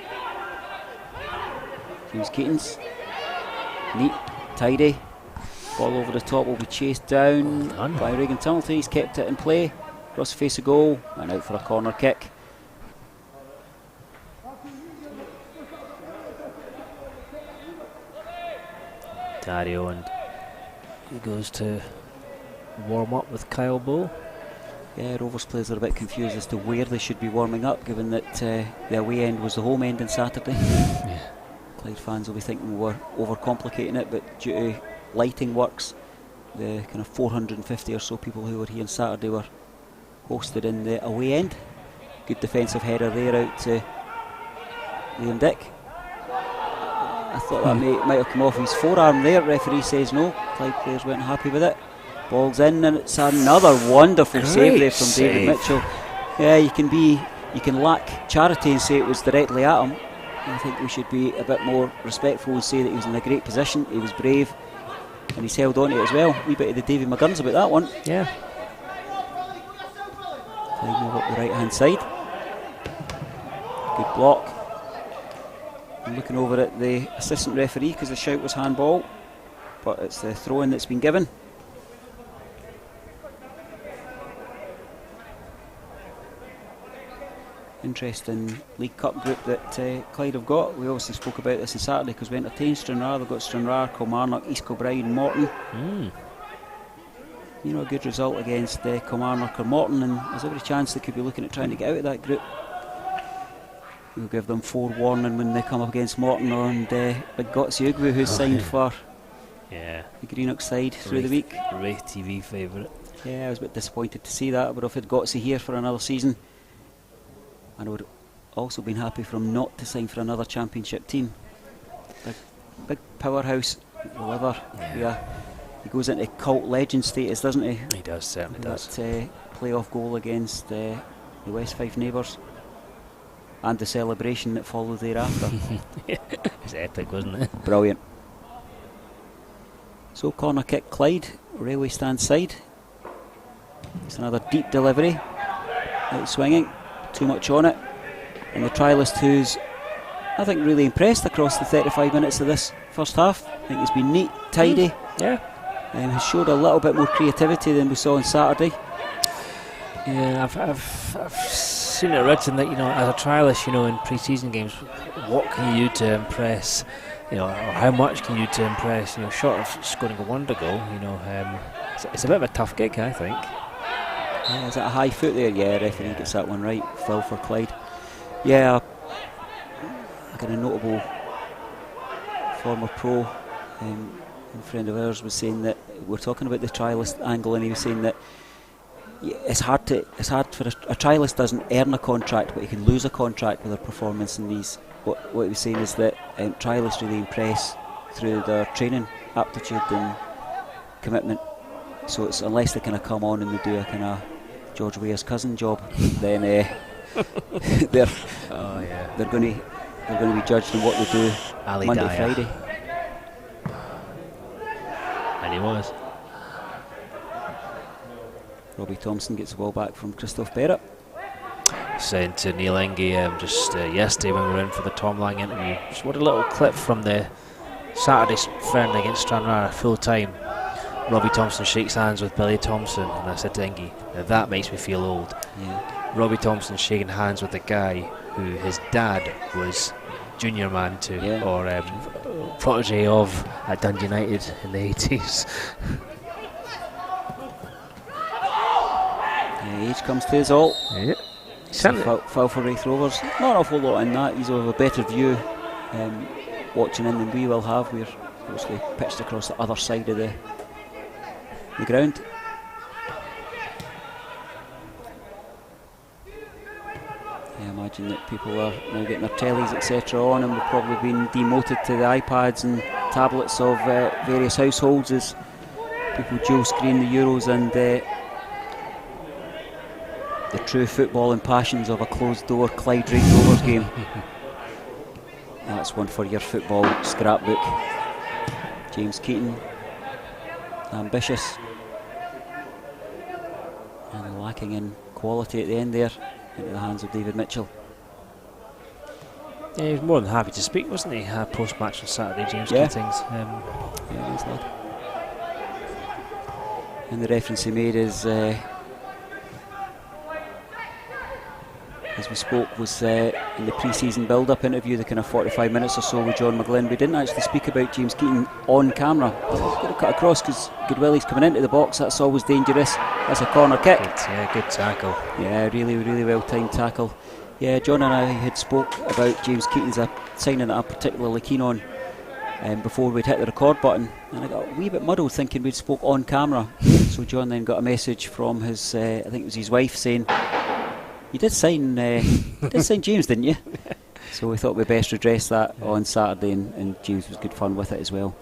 A: James Keaton's neat, tidy. Ball over the top will be chased down by Regan Tumilty. He's kept it in play. Across the face of goal and out for a corner kick.
B: Dario, and he goes to warm up with Kyle Bow.
A: Yeah, Rovers players are a bit confused as to where they should be warming up, given that the away end was the home end on Saturday.
B: Yeah.
A: Clyde fans will be thinking we're overcomplicating it, but due to lighting works, the kind of 450 or so people who were here on Saturday were hosted in the away end. Good defensive header there out to Liam Dick. I thought that might have come off his forearm there. Referee says no. Clyde players weren't happy with it. Ball's in, and it's another wonderful save there from David Mitchell. Yeah, you can lack charity and say it was directly at him. I think we should be a bit more respectful and say that he was in a great position. He was brave, and he's held on to it as well. A wee bit of the Davy McGurns about that one.
B: Yeah.
A: Clyde move up the right hand side. Good block. I'm looking over at the assistant referee because the shout was handball, but it's the throw-in that's been given. Interesting League Cup group that Clyde have got. We obviously spoke about this on Saturday because we entertained Stranraer. They've got Stranraer, Kilmarnock, East Kilbride and Morton. You know, a good result against Kilmarnock or Morton, and there's every chance they could be looking at trying to get out of that group. We'll give them forewarning when they come up against Morton and Big Gotsi Ugwu, who's signed for the Greenock side through the week.
B: Raith TV favourite.
A: Yeah, I was a bit disappointed to see that. I would have had Gotsi here for another season, and I would have also been happy for him not to sign for another championship team. Big powerhouse, however. Yeah, he goes into cult legend status, doesn't he?
B: He does, certainly does.
A: That playoff goal against the West Fife neighbours. And the celebration that followed thereafter.
B: It's epic, wasn't it?
A: Brilliant. So corner kick Clyde, railway stand side. It's another deep delivery. Out swinging, too much on it. And the trialist who's, I think, really impressed across the 35 minutes of this first half. I think he's been neat, tidy.
B: Yeah.
A: Has showed a little bit more creativity than we saw on Saturday.
B: Yeah, I've seen it written that, you know, as a trialist, you know, in pre-season games, what can you do to impress, you know, or how much can you do to impress, you know, short of scoring a wonder goal, you know, it's a bit of a tough gig, I think.
A: Yeah, is that a high foot there? Yeah, referee gets that one right. Foul for Clyde. Yeah, a kind of notable former pro and friend of ours was saying that we're talking about the trialist angle, and he was saying that it's hard for a trialist doesn't earn a contract, but he can lose a contract with their performance in these. What he was saying is that trialists really impress through their training aptitude and commitment. So it's unless they kind of come on and they do a kind of George Weah's cousin job, then they're going to be judged on what they do
B: Ali
A: Monday,
B: Dyer.
A: Friday.
B: And he was.
A: Robbie Thompson gets the ball back from Christoph Barrett.
B: Saying to Neil Engie just yesterday when we were in for the Tom Lang interview, just what a little clip from the Saturday friendly against Stranraer full time. Robbie Thompson shakes hands with Billy Thompson, and I said to Engie, now that makes me feel old.
A: Yeah.
B: Robbie Thompson shaking hands with a guy who his dad was junior man to, or protege of at Dundee United in the 80s.
A: Age comes to us all.
B: Yeah.
A: Foul for Raith Rovers. Not an awful lot in that. He's have a better view watching in than we will have. We're mostly pitched across the other side of the ground. I imagine that people are now getting their tellies etc. on, and we've probably been demoted to the iPads and tablets of various households as people dual screen the Euros and the true football and passions of a closed door Clyde Raith Rovers game. That's one for your football scrapbook. James Keaton, ambitious, and lacking in quality at the end there, into the hands of David Mitchell.
B: Yeah, he was more than happy to speak, wasn't he? Post-match on Saturday, James Keatings.
A: Yeah, nice lad. And the reference he made is, as we spoke, was in the pre-season build-up interview, the kind of 45 minutes or so with John McGlynn. We didn't actually speak about James Keating on camera. Got to cut across because Goodwilly's coming into the box. That's always dangerous. That's a corner kick.
B: Good tackle.
A: Yeah, really, really well-timed tackle. Yeah, John and I had spoke about James Keating's a signing that I'm particularly keen on before we'd hit the record button, and I got a wee bit muddled thinking we'd spoke on camera. So John then got a message from his, I think it was his wife, saying, "You did sign James, didn't you?" So we thought we'd best address that on Saturday, and James was good fun with it as well.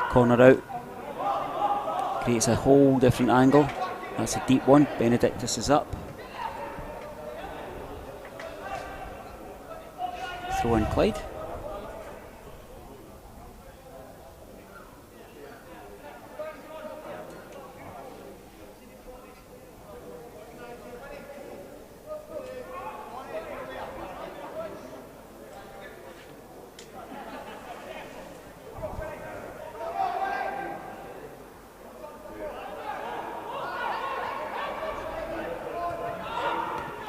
A: Corner out, creates a whole different angle. That's a deep one. Benedictus is up. Throw in Clyde.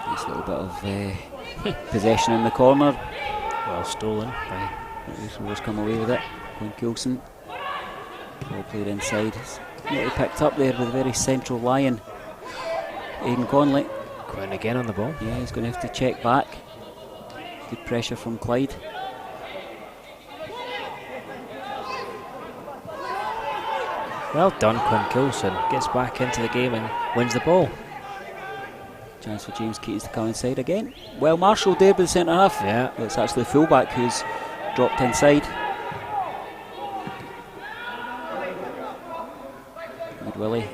A: Nice little bit of possession in the corner.
B: Well stolen.
A: Raith Rovers come away with it. Glenn Coulson. Ball played inside. Nearly picked up there with a very central lion. Aidan Conley.
B: Going again on the ball.
A: Yeah, he's going to have to check back. Good pressure from Clyde.
B: Well done, Quinn Coulson. Gets back into the game and wins the ball.
A: Chance for James Keatings to come inside again. Well marshalled there by the centre half.
B: Yeah.
A: It's actually the fullback who's dropped inside. Goodwilly.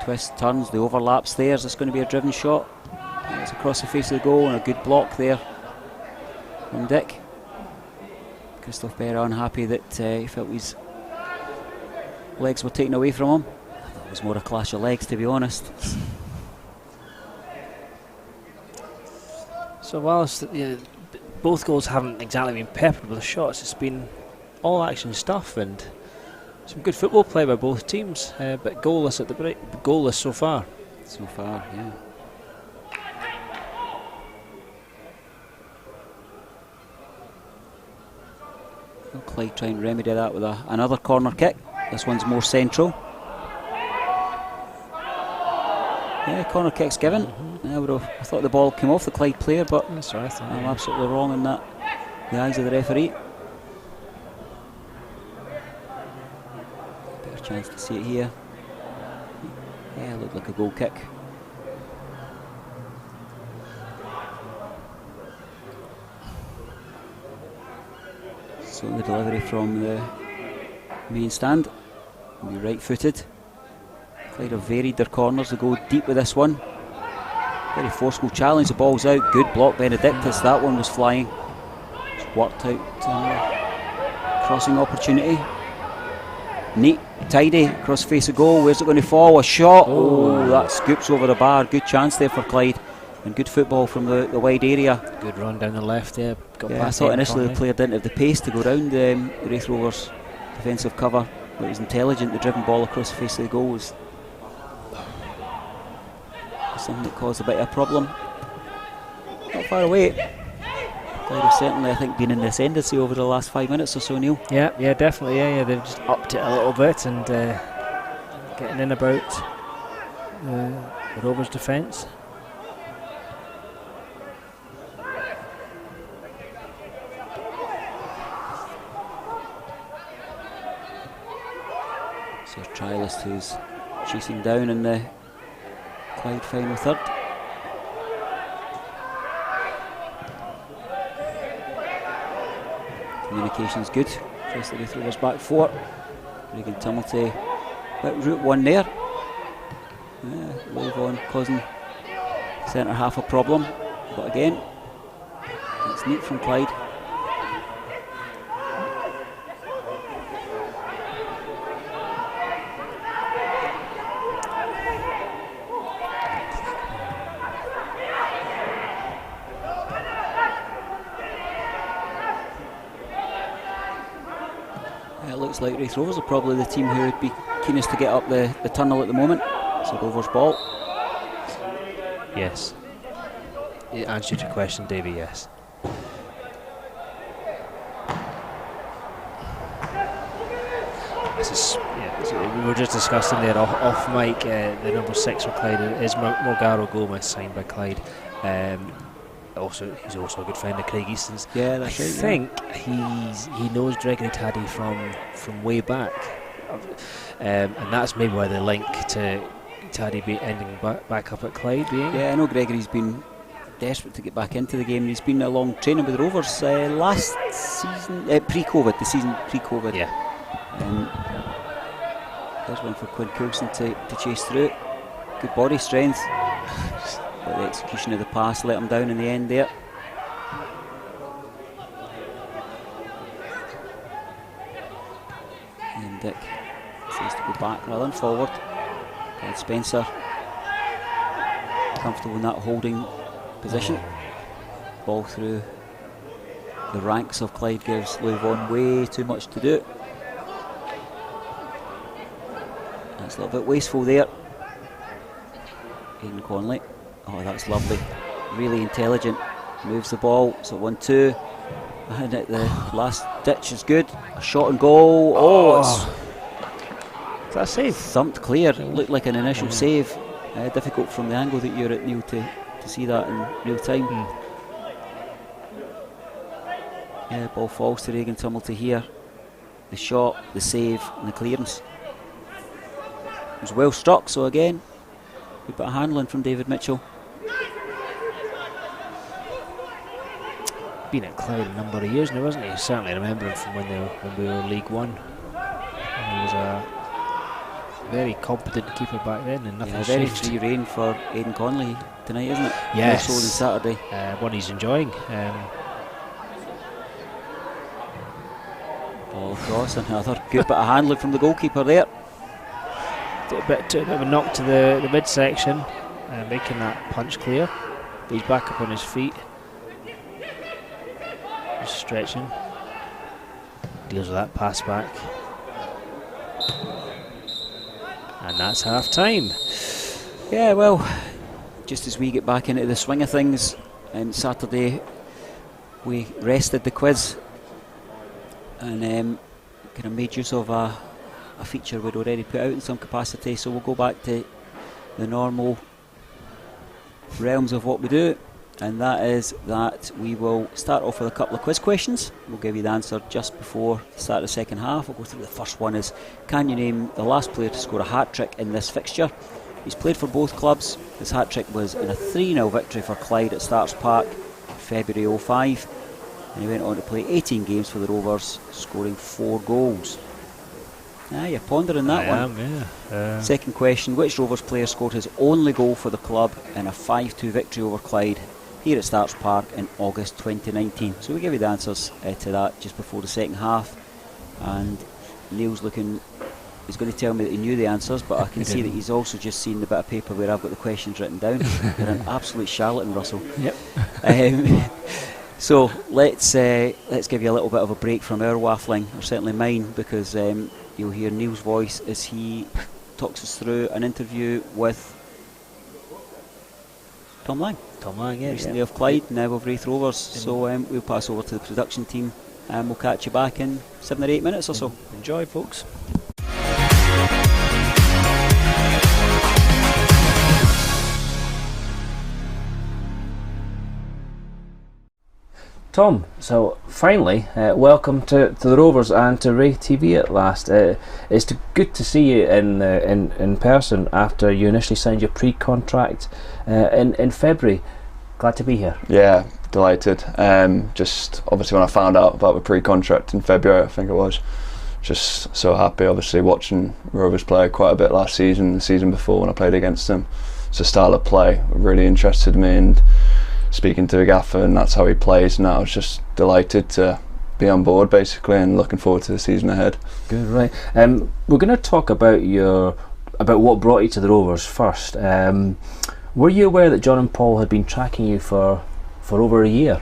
A: Twist, turns, the overlaps there. Is this going to be a driven shot? It's across the face of the goal, and a good block there from Dick. Christoph Berra unhappy that he felt his legs were taken away from him. I thought it was more a clash of legs, to be honest.
B: So whilst both goals haven't exactly been peppered with shots, it's been all action stuff and some good football play by both teams, but goalless at the break. Goalless so far.
A: So far, yeah. Well, Clyde trying to remedy that with another corner kick. This one's more central. Yeah, corner kick's given. I thought the ball came off the Clyde player, but
B: That's right,
A: I'm absolutely wrong in that. The eyes of the referee. Better chance to see it here. Yeah, it looked like a goal kick. So the delivery from the main stand. Will be right-footed. Clyde have varied their corners. They go deep with this one. Very forceful challenge. The ball's out. Good block, Benedictus. That one was flying. It's worked out. Crossing opportunity. Neat, tidy, across the face of goal. Where's it going to fall? A shot. Oh, that scoops over the bar. Good chance there for Clyde. And good football from the wide area.
B: Good run down the left there.
A: I thought initially the player didn't have the pace to go round the Raith Rovers defensive cover. But it was intelligent. The driven ball across the face of the goal was something that caused a bit of a problem. Not far away. Clyde have certainly, I think, been in the ascendancy over the last 5 minutes or so, Neil.
B: Yeah, definitely. Yeah, they've just upped it a little bit and getting in about the Rovers' defence.
A: So trialist who's chasing down in the Clyde final third. Communication's good. First the Raith Rovers back four. Regan Tumulty about route one there. Low on causing centre half a problem. But again, it's neat from Clyde. looks like Raith Rovers are probably the team who would be keenest to get up the tunnel at the moment. It's a Rovers ball.
B: Yes. It answered your question, Davey, yes. We were just discussing there off mic, the number 6 for Clyde is Morgaro Gomez, signed by Clyde. He's also a good friend of Craig Easton's.
A: Yeah, that's right.
B: I think he knows Gregory Taddy from way back, and that's maybe why the link to Taddy ending back up at Clyde being.
A: Yeah, I know Gregory's been desperate to get back into the game. He's been along training with the Rovers last season, pre-COVID, the season pre-COVID.
B: Yeah.
A: There's one for Quinn Coulson to chase through it. Good body strength. But the execution of the pass let him down in the end there. And Dick says to go back rather than forward. And Spencer comfortable in that holding position. Ball through the ranks of Clyde gives Louis Vaughan way too much to do. That's a little bit wasteful there. Aidan Conley. Oh, that's lovely. Really intelligent. Moves the ball. It's a 1-2. And at the last ditch is good. A shot and goal. Oh,
B: is that a save?
A: Thumped clear. It looked like an initial save. Difficult from the angle that you're at, Neil, to see that in real time. Yeah, ball falls to Regan Tumblety here. The shot, the save, and the clearance. It was well struck, so again, good bit of handling from David Mitchell.
B: Been at Clyde a number of years now, hasn't he? Certainly remember him from when we were League One. And he was a very competent keeper back then, and nothing
A: very
B: changed.
A: free rein for Aidan Conley tonight, isn't it?
B: Yes.
A: More so than Saturday.
B: One he's enjoying.
A: Ball across, another good bit of handling from the goalkeeper there.
B: A bit of a knock to the midsection, making that punch clear. He's back up on his feet. Just stretching. Deals with that pass back. And that's half time.
A: Yeah, well, just as we get back into the swing of things, on Saturday we rested the quiz and kind of made use of a feature we'd already put out in some capacity, so we'll go back to the normal realms of what we do, and that is that we will start off with a couple of quiz questions. We'll give you the answer just before the start of the second half. We'll go through the first one is, can you name the last player to score a hat-trick in this fixture? He's played for both clubs. His hat-trick was in a 3-0 victory for Clyde at Starks Park in February 05, and he went on to play 18 games for the Rovers, scoring 4 goals. You're pondering that one.
B: Yeah.
A: Second question, which Rovers player scored his only goal for the club in a 5-2 victory over Clyde here at Starks Park in August 2019? So we give you the answers to that just before the second half, and Neil's looking, he's going to tell me that he knew the answers, but I can see that he's also just seen the bit of paper where I've got the questions written down. You're an absolute charlatan, Russell.
B: Yep.
A: So let's give you a little bit of a break from our waffling, or certainly mine, because you'll hear Neil's voice as he talks us through an interview with Tom Lang.
B: Tom Lang, yeah.
A: Recently of Clyde, now of Raith Rovers. So we'll pass over to the production team and we'll catch you back in 7 or 8 minutes or so.
B: Enjoy, folks. Tom, so finally, welcome to the Rovers and to Raith TV at last. It's good to see you in person after you initially signed your pre-contract in February. Glad to be here.
C: Yeah, delighted. Just obviously when I found out about the pre-contract in February, I think it was, just so happy. Obviously watching Rovers play quite a bit last season, the season before when I played against them. It's a style of play really interested me, and speaking to the gaffer, and that's how he plays now. I was just delighted to be on board basically, and looking forward to the season ahead.
B: Good, right. We're going to talk about what brought you to the Rovers first. Were you aware that John and Paul had been tracking you for over a year?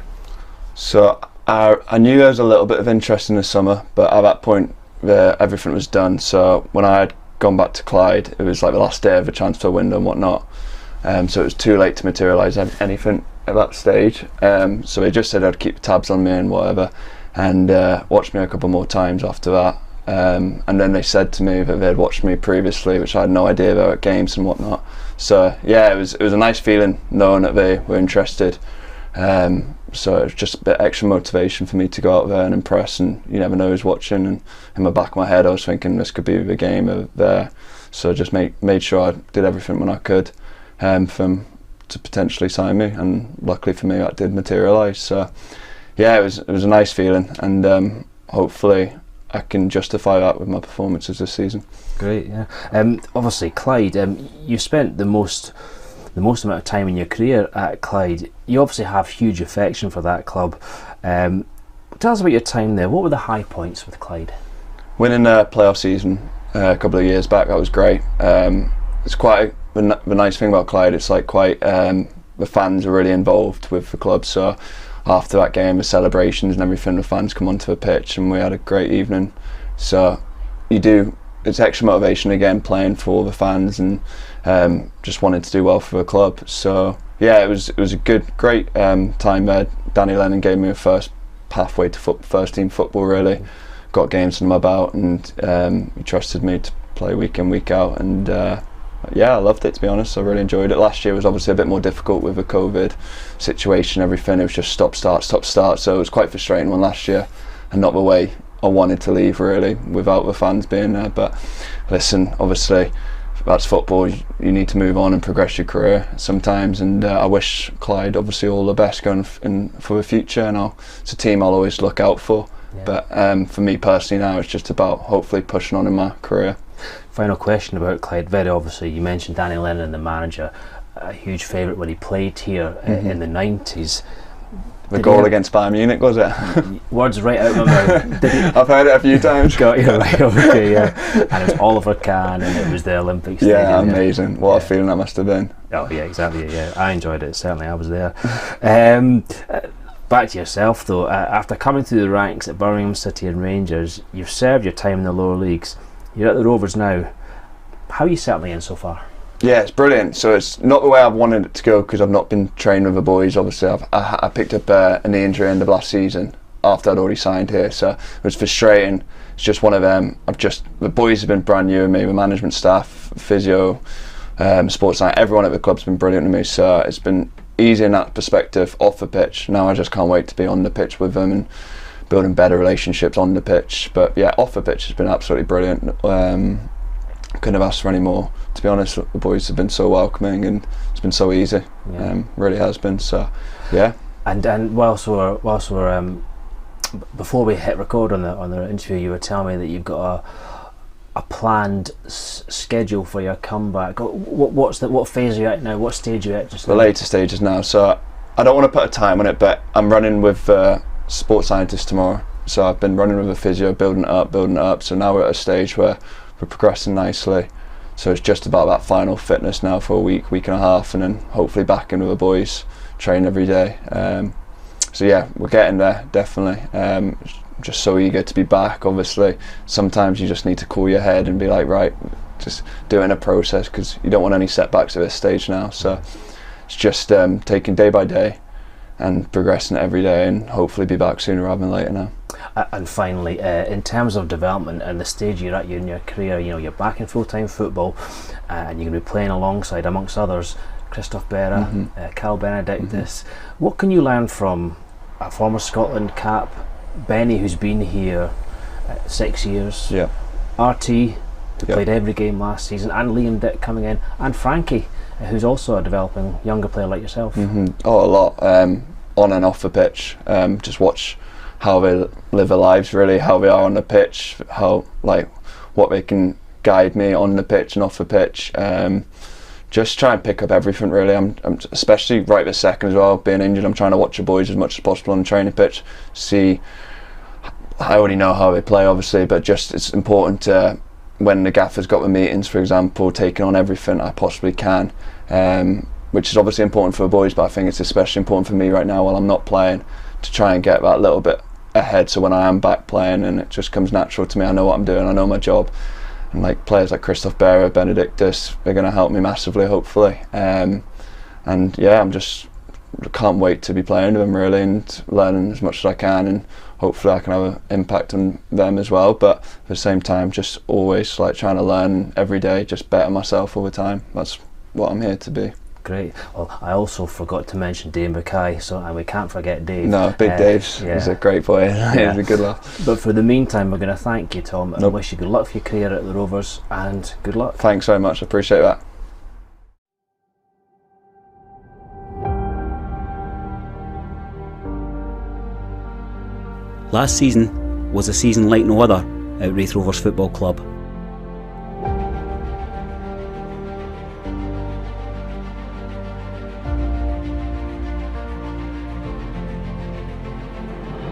C: So I knew there was a little bit of interest in the summer, but at that point everything was done. So when I had gone back to Clyde, it was like the last day of the transfer window and whatnot. So it was too late to materialise anything at that stage. So they just said I'd keep tabs on me and whatever, and watch me a couple more times after that. And then they said to me that they'd watched me previously, which I had no idea about at games and whatnot. So yeah, it was a nice feeling knowing that they were interested. So it was just a bit extra motivation for me to go out there and impress, and you never know who's watching. And in the back of my head I was thinking this could be the game there, so just made sure I did everything when I could for them to potentially sign me, and luckily for me that did materialise. So yeah, it was a nice feeling, and hopefully I can justify that with my performances this season.
B: Great, yeah. Obviously Clyde, you spent the most amount of time in your career at Clyde. You obviously have huge affection for that club. Tell us about your time there. What were the high points with Clyde?
C: Winning a playoff season a couple of years back, that was great. It's quite the nice thing about Clyde, it's like quite the fans are really involved with the club, so after that game, the celebrations and everything, the fans come onto the pitch and we had a great evening. So it's extra motivation again, playing for the fans and just wanted to do well for the club. So yeah, it was a great time there. Danny Lennon gave me a first pathway to first team football, really. Got games under my belt, and he trusted me to play week in, week out, and yeah, I loved it, to be honest. I really enjoyed it. Last year was obviously a bit more difficult with the COVID situation, everything. It was just stop start, so it was quite frustrating one last year, and not the way I wanted to leave, really, without the fans being there. But listen, obviously that's football. You need to move on and progress your career sometimes, and I wish Clyde obviously all the best going for the future, and it's a team I'll always look out for. Yeah. But for me personally now, it's just about hopefully pushing on in my career.
B: Final question about Clyde. Very obviously, you mentioned Danny Lennon, the manager, a huge favourite when he played here in the 90s.
C: The goal against Bayern Munich, was it?
B: Words right out of my mouth.
C: I've heard it a few times.
B: Got you, right, okay, yeah. And it's Oliver Kahn, and it was the Olympic Stadium.
C: Yeah, amazing. What a feeling that must have been.
B: Oh yeah, exactly, yeah. I enjoyed it, certainly, I was there. Back to yourself though, after coming through the ranks at Birmingham City and Rangers, you've served your time in the lower leagues. You're at the Rovers now. How are you settling in so far?
C: Yeah, it's brilliant. So it's not the way I've wanted it to go, because I've not been training with the boys. Obviously, I picked up a knee injury end of last season after I'd already signed here, so it was frustrating. It's just one of them. The boys have been brand new to me, the management staff, physio, sports science, everyone at the club's been brilliant to me. So it's been easy in that perspective off the pitch. Now I just can't wait to be on the pitch with them and building better relationships on the pitch. But yeah, off the pitch has been absolutely brilliant. Couldn't have asked for any more, to be honest. The boys have been so welcoming, and it's been so easy. Yeah. Really has been. So yeah. And
B: whilst we're before we hit record on the interview, you were telling me that you've got a planned schedule for your comeback. What phase are you at now? What stage are you at just now?
C: The later stages now. So I don't want to put a time on it, but I'm running with sports scientists tomorrow. So I've been running with a physio, building it up. So now we're at a stage where we're progressing nicely. So it's just about that final fitness now for a week and a half, and then hopefully back in with the boys, train every day. So yeah, we're getting there, definitely. Just so eager to be back. Obviously, sometimes you just need to cool your head and be like, right, just do it in a process, because you don't want any setbacks at this stage now. So it's just taking day by day and progressing every day, and hopefully be back sooner rather than later now.
B: And finally, in terms of development and the stage you're at in your career, you're back in full-time football, and you're going to be playing alongside, amongst others, Christophe Berra, Cal Benedictus. What can you learn from a former Scotland cap, Benny, who's been here 6 years, RT, who played every game last season, and Liam Dick coming in, and Frankie, who's also a developing younger player like yourself?
C: Oh, a lot. On and off the pitch. Just watch how they live their lives, really, how they are on the pitch, what they can guide me on the pitch and off the pitch. Just try and pick up everything, really. I'm especially right this second as well, being injured, I'm trying to watch the boys as much as possible on the training pitch. I already know how they play, obviously, but just it's important to, when the gaffer's got the meetings, for example, taking on everything I possibly can, which is obviously important for the boys, but I think it's especially important for me right now while I'm not playing, to try and get that little bit ahead, so when I am back playing and it just comes natural to me, I know what I'm doing, I know my job. And like players like Christoph Berer, Benedictus are going to help me massively, hopefully. And yeah, can't wait to be playing with them really and learning as much as I can, and hopefully I can have an impact on them as well. But at the same time, just always like trying to learn every day, just better myself all the time. That's what I'm here to be.
B: Great. Well, I also forgot to mention Dave Mackay, and we can't forget Dave.
C: No, Big Dave's he's a great boy. He's a good laugh.
B: But for the meantime, we're going to thank you, Tom, and wish you good luck for your career at the Rovers, and good luck.
C: Thanks very much, I appreciate that.
A: Last season was a season like no other at Raith Rovers Football Club.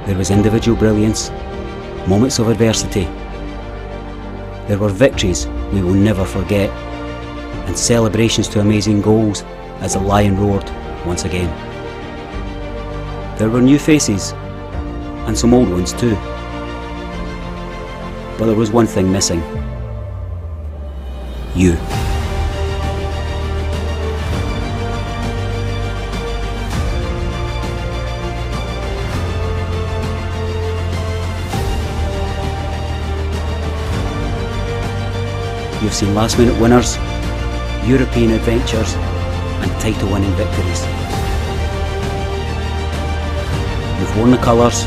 A: There was individual brilliance, moments of adversity. There were victories we will never forget, and celebrations to amazing goals as the Lion roared once again. There were new faces, and some old ones too. But there was one thing missing. You. You've seen last minute winners, European adventures and title winning victories. You've worn the colours,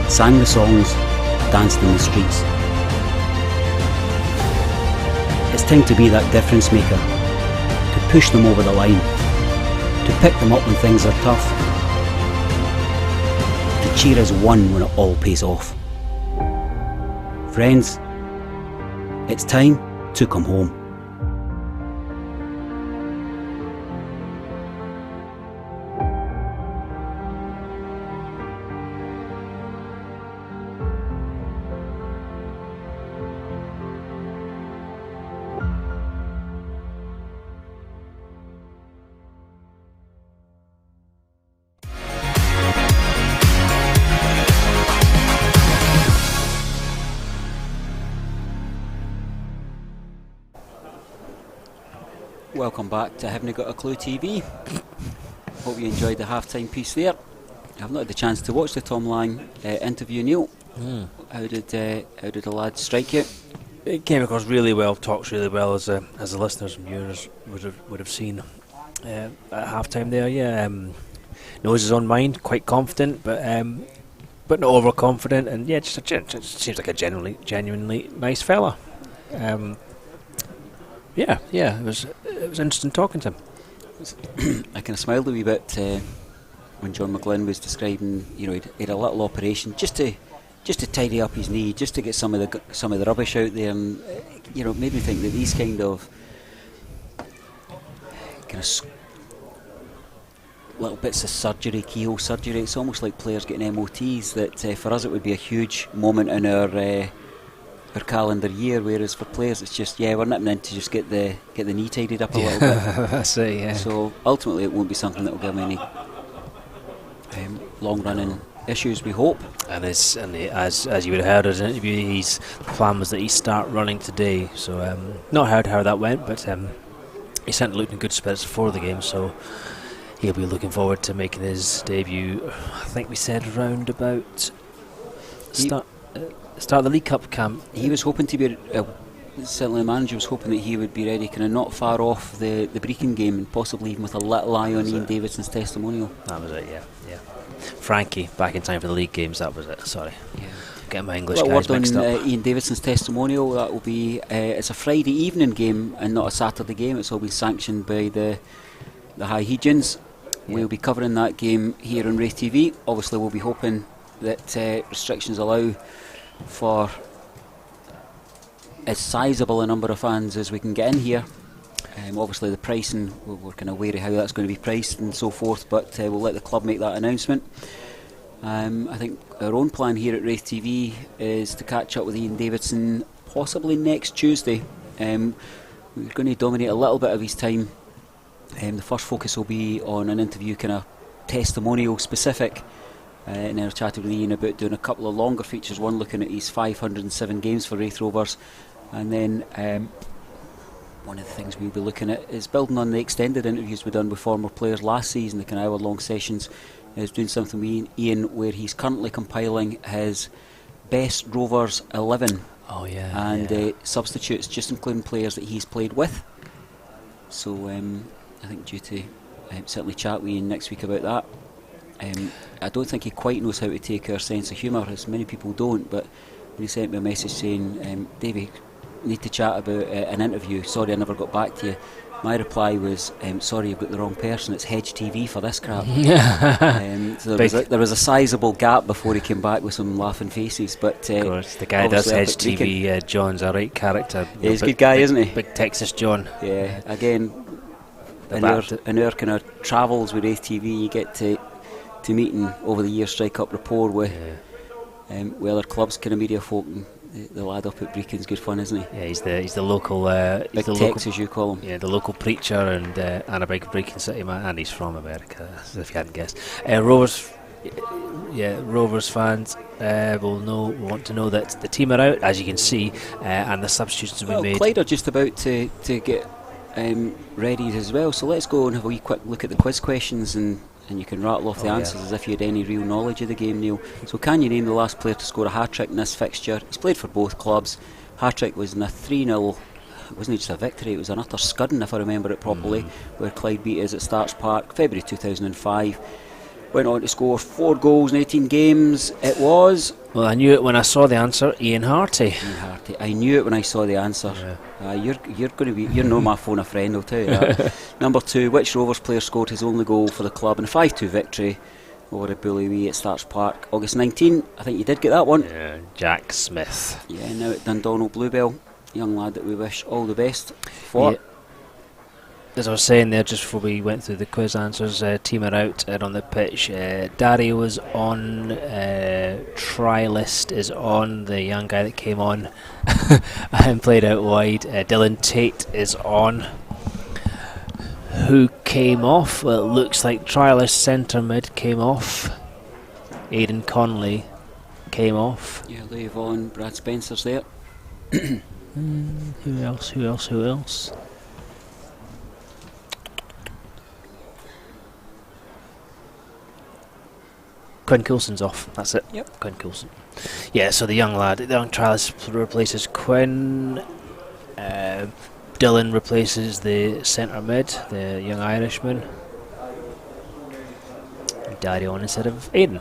A: sang the songs, danced in the streets. It's time to be that difference maker, to push them over the line, to pick them up when things are tough, to cheer as one when it all pays off. Friends, it's time to come home. Welcome back to Haven't Got a Clue TV. Hope you enjoyed the half-time piece there. I've not had the chance to watch the Tom Lang interview, Neil. How did the lads strike you?
B: It came across really well, talks really well, as the listeners and viewers would have seen at half-time there. Yeah, knows his own mind, quite confident, but not overconfident, and yeah, just seems like a genuinely nice fella. Yeah, it was interesting talking to him.
A: I kind of smiled a wee bit when John McGlynn was describing, he had a little operation just to tidy up his knee, just to get some of the rubbish out there, and it made me think that these kind of little bits of surgery, keyhole surgery, it's almost like players getting MOTs. That for us it would be a huge moment in our calendar year, whereas for players it's just we're nipping in to just get the knee tidied up a little bit.
B: That's it, yeah.
A: So ultimately it won't be something that will give him any long running issues, we hope.
B: And as you would have heard in his interview, the plan was that he start running today. So not heard how that went, but he certainly looked in good spirits before the game, so he'll be looking forward to making his debut. I think we said around about start of the League Cup camp.
A: He was hoping to be, certainly the manager was hoping that he would be ready kind of not far off the Brecon game, and possibly even with a little eye on Ian Davidson's testimonial.
B: That was it, yeah. Frankie, back in time for the league games, that was it, sorry. Yeah. Getting my English guys mixed up.
A: Ian Davidson's testimonial, that will be, it's a Friday evening game and not a Saturday game. It's all been sanctioned by the High Hegians. Yeah. We'll be covering that game here on Raith TV. Obviously we'll be hoping that restrictions allow for as sizable a number of fans as we can get in here. Obviously the pricing, we're kind of wary how that's going to be priced and so forth, but we'll let the club make that announcement. I think our own plan here at Raith TV is to catch up with Ian Davidson possibly next Tuesday. We're going to dominate a little bit of his time. The first focus will be on an interview, kind of testimonial specific, and then I chatted with Ian about doing a couple of longer features, one looking at his 507 games for Raith Rovers, and then one of the things we'll be looking at is building on the extended interviews we've done with former players last season, the kind of hour-long sessions. Is doing something with Ian where he's currently compiling his best Rovers 11 and substitutes, just including players that he's played with. So I think due to certainly chat with Ian next week about that. I don't think he quite knows how to take our sense of humour, as many people don't, but when he sent me a message saying, Davey, need to chat about an interview, sorry I never got back to you. My reply was, sorry, you've got the wrong person, it's Hedge TV for this crap. So there was a sizable gap before he came back with some laughing faces. But
B: of course, the guy does Hedge TV, John's a right character.
A: Yeah, he's a good guy, isn't he?
B: Big Texas John.
A: Yeah, again, in our kind of travels with Raith TV, you get to meet and over the years strike up rapport with other clubs, kind of media folk. And the lad up at Brechin's good fun, isn't he?
B: Yeah, he's the local
A: Big Tex, as you call him.
B: Yeah, the local preacher and a big Brechin City man, and he's from America, as if you hadn't guessed. Rovers fans will want to know that the team are out, as you can see, and the substitutions have been made.
A: Clyde are just about to get ready as well, so let's go and have a wee quick look at the quiz questions, and you can rattle off the answers as if you had any real knowledge of the game, Neil. So can you name the last player to score a hat-trick in this fixture? He's played for both clubs. Hat-trick was in a 3-0, it wasn't just a victory, it was an utter scudding, if I remember it properly, where Clyde beat us at Starks Park, February 2005. Went on to score 4 goals in 18 games. It was...
B: Well, I knew it when I saw the answer, Ian Harty.
A: I knew it when I saw the answer. You're going to be... You're no my phone a friend, I'll tell you that. Number 2, which Rovers player scored his only goal for the club in a 5-2 victory over a Bully Wee at Starks Park, August 19? I think you did get that one.
B: Yeah, Jack Smith.
A: Yeah, now at Dundonald Bluebell. Young lad that we wish all the best for.
B: Yeah. As I was saying there just before we went through the quiz answers, team are out on the pitch. Dario is on, Trilist is on, the young guy that came on and played out wide. Dylan Tate is on. Who came off? Well, it looks like Trilist centre mid came off. Aidan Conley came off.
A: Yeah, Lee Vaughan, Brad Spencer's there.
B: Who else? Quinn Coulson's off, that's it.
A: Yep.
B: Quinn Coulson. Yeah, so the young lad, the young trialist replaces Quinn. Dylan replaces the centre mid, the young Irishman. Dario on instead of Aidan,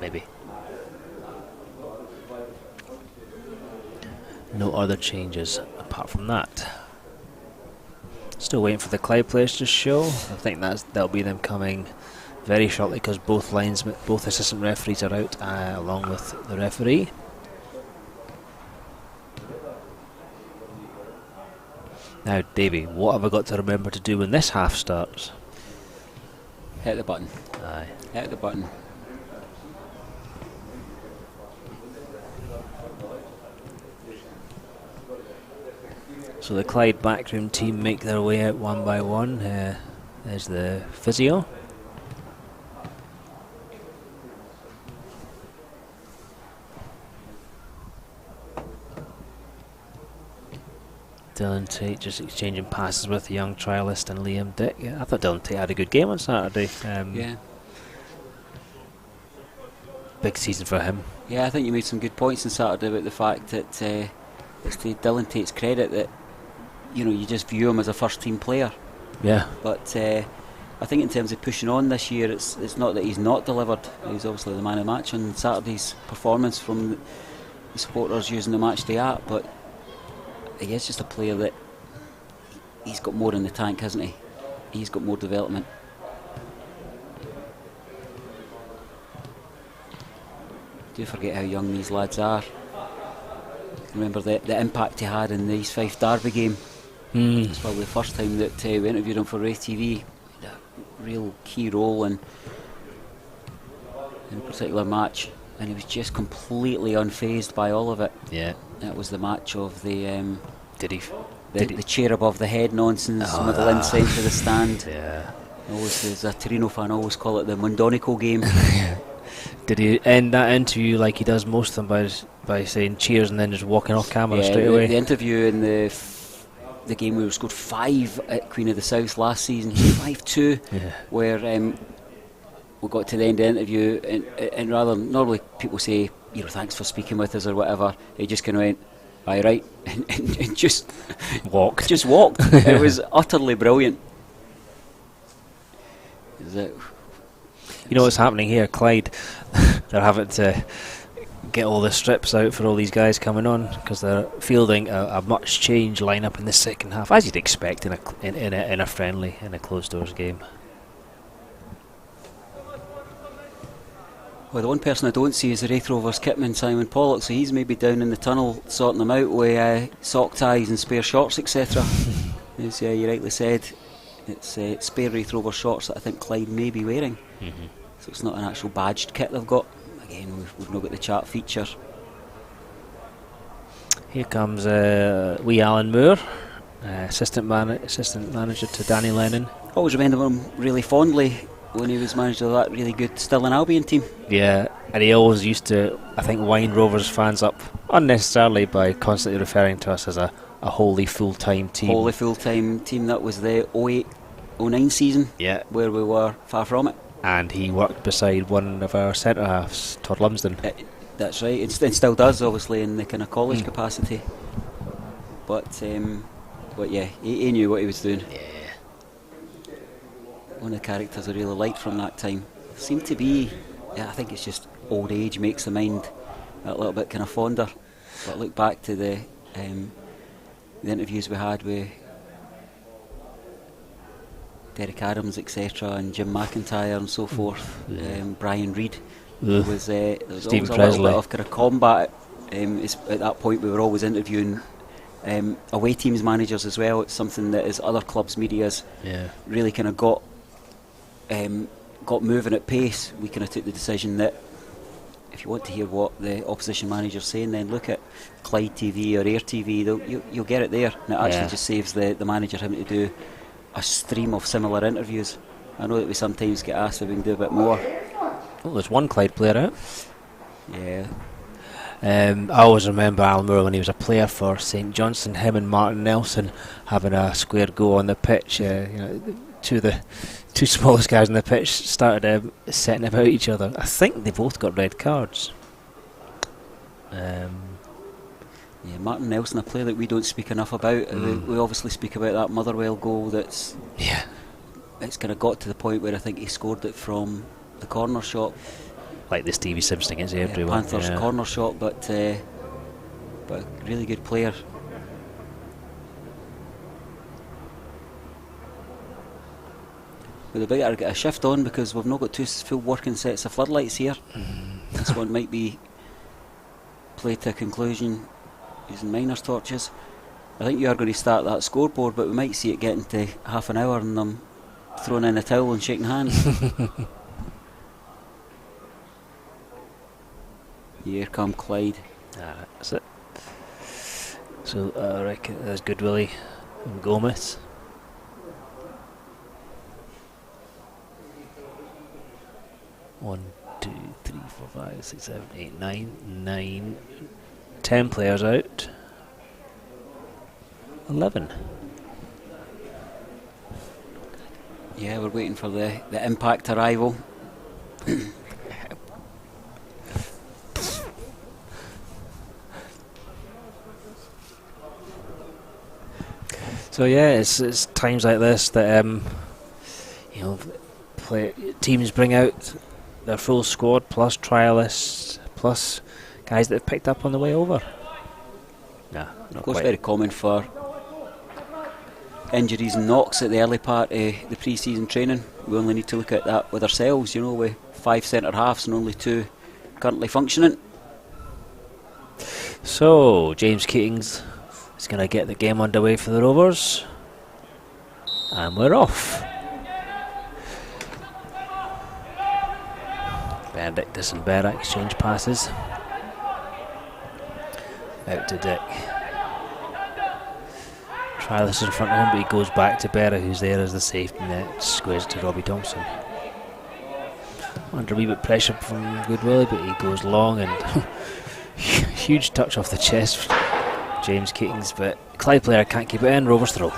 B: maybe. No other changes apart from that. Still waiting for the Clyde players to show. I think that'll be them coming very shortly, because both assistant referees are out, along with the referee. Now, Davey, what have I got to remember to do when this half starts?
A: Hit the button.
B: Aye.
A: Hit the button.
B: So the Clyde backroom team make their way out one by one. There's the physio. Dylan Tate just exchanging passes with the young trialist and Liam Dick. Yeah, I thought Dylan Tate had a good game on Saturday.
A: Yeah.
B: Big season for him.
A: Yeah, I think you made some good points on Saturday about the fact that it's to Dylan Tate's credit that you just view him as a first team player.
B: Yeah.
A: But I think in terms of pushing on this year, it's not that he's not delivered. He was obviously the man of the match on Saturday's performance from the supporters using the match day app, but he is just a player that he's got more in the tank, hasn't he? He's got more development. Do forget how young these lads are. Remember the impact he had in the East Fife Derby game. It's probably the first time that we interviewed him for Raith TV. He had a real key role in a particular match, and he was just completely unfazed by all of it.
B: Yeah.
A: That was the match of the
B: the
A: chair above the head nonsense, middle inside to the stand.
B: Yeah.
A: Always, as a Torino fan, I always call it the Mondonico game.
B: Did he end that interview like he does most of them by saying cheers and then just walking off camera straight away?
A: The interview in the game where we scored 5 at Queen of the South last season, 5-2, where we got to the end of the interview, and rather normally people say, thanks for speaking with us or whatever, he just kind of went, aye, right, and just walked. It was utterly brilliant.
B: You know what's happening here, Clyde? They're having to get all the strips out for all these guys coming on because they're fielding a much change lineup in the second half, as you'd expect in a friendly, in a closed doors game.
A: Well, the one person I don't see is the Raith Rovers kitman, Simon Pollock, so he's maybe down in the tunnel sorting them out with sock ties and spare shorts, etc. As you rightly said, it's spare Raith Rovers shorts that I think Clyde may be wearing. So it's not an actual badged kit they've got. Again, we've not got the chart feature.
B: Here comes wee Alan Moore, assistant manager to Danny Lennon.
A: Always remember him really fondly when he was manager of that really good Stirling Albion team.
B: Yeah, and he always used to, I think, wind Rovers fans up unnecessarily by constantly referring to us as a wholly full-time team.
A: Wholly full-time team. That was the 08-09 season, where we were far from it.
B: And he worked beside one of our centre halves, Todd Lumsden.
A: That's right, and still does, obviously, in the kind of college capacity. But yeah, he knew what he was doing.
B: Yeah.
A: One of the characters I really liked from that time seemed to be, I think it's just old age makes the mind a little bit kind of fonder. But look back to the interviews we had with Derek Adams, etc., and Jim McIntyre and so forth. Brian Reid. There was always a little bit of kind of combat. At that point, we were always interviewing away teams managers as well. It's something that as other clubs' media's really kind of got moving at pace. We kind of took the decision that if you want to hear what the opposition manager's saying, then look at Clyde TV or Air TV. You'll get it there, and it actually just saves the manager having to do a stream of similar interviews. I know that we sometimes get asked if we can do a bit more.
B: Well, there's one Clyde player out.
A: Yeah.
B: I always remember Alan Moore when he was a player for St Johnstone. Him and Martin Nelson having a square go on the pitch. The two smallest guys on the pitch started setting about each other. I think they both got red cards.
A: Martin Nelson, a player that we don't speak enough about. We obviously speak about that Motherwell goal it's kind of got to the point where I think he scored it from the corner shot.
B: Like the Stevie Simpson against everyone.
A: Panthers corner shot, but a really good player. We're about to get a shift on because we've not got 2 full working sets of floodlights here. This one might be played to a conclusion using miners torches. I think you are going to start that scoreboard, but we might see it getting to half an hour and them throwing in a towel and shaking hands. Here come Clyde.
B: That's it. So I reckon there's Goodwillie and Gomez. One, 2, 3, 4, 5, 6, 7, 8, 9, 10 players out. 11.
A: Yeah, we're waiting for the impact arrival.
B: So it's times like this that teams bring out their full squad plus trialists plus guys that have picked up on the way over. Nah, not
A: of course,
B: quite.
A: very common for injuries and knocks at the early part of the pre-season training. We only need to look at that with ourselves, with 5 centre halves and only 2 currently functioning.
B: So James Keatings is going to get the game underway for the Rovers, and we're off. Benedictus and Berra exchange passes. Out to Dick. Trialist in front of him, but he goes back to Berra, who's there as the safety net. Squares to Robbie Thompson. under a wee bit pressure from Good Willie, but he goes long and huge touch off the chest for James Keatings, but Clyde player can't keep it in. Rovers throw.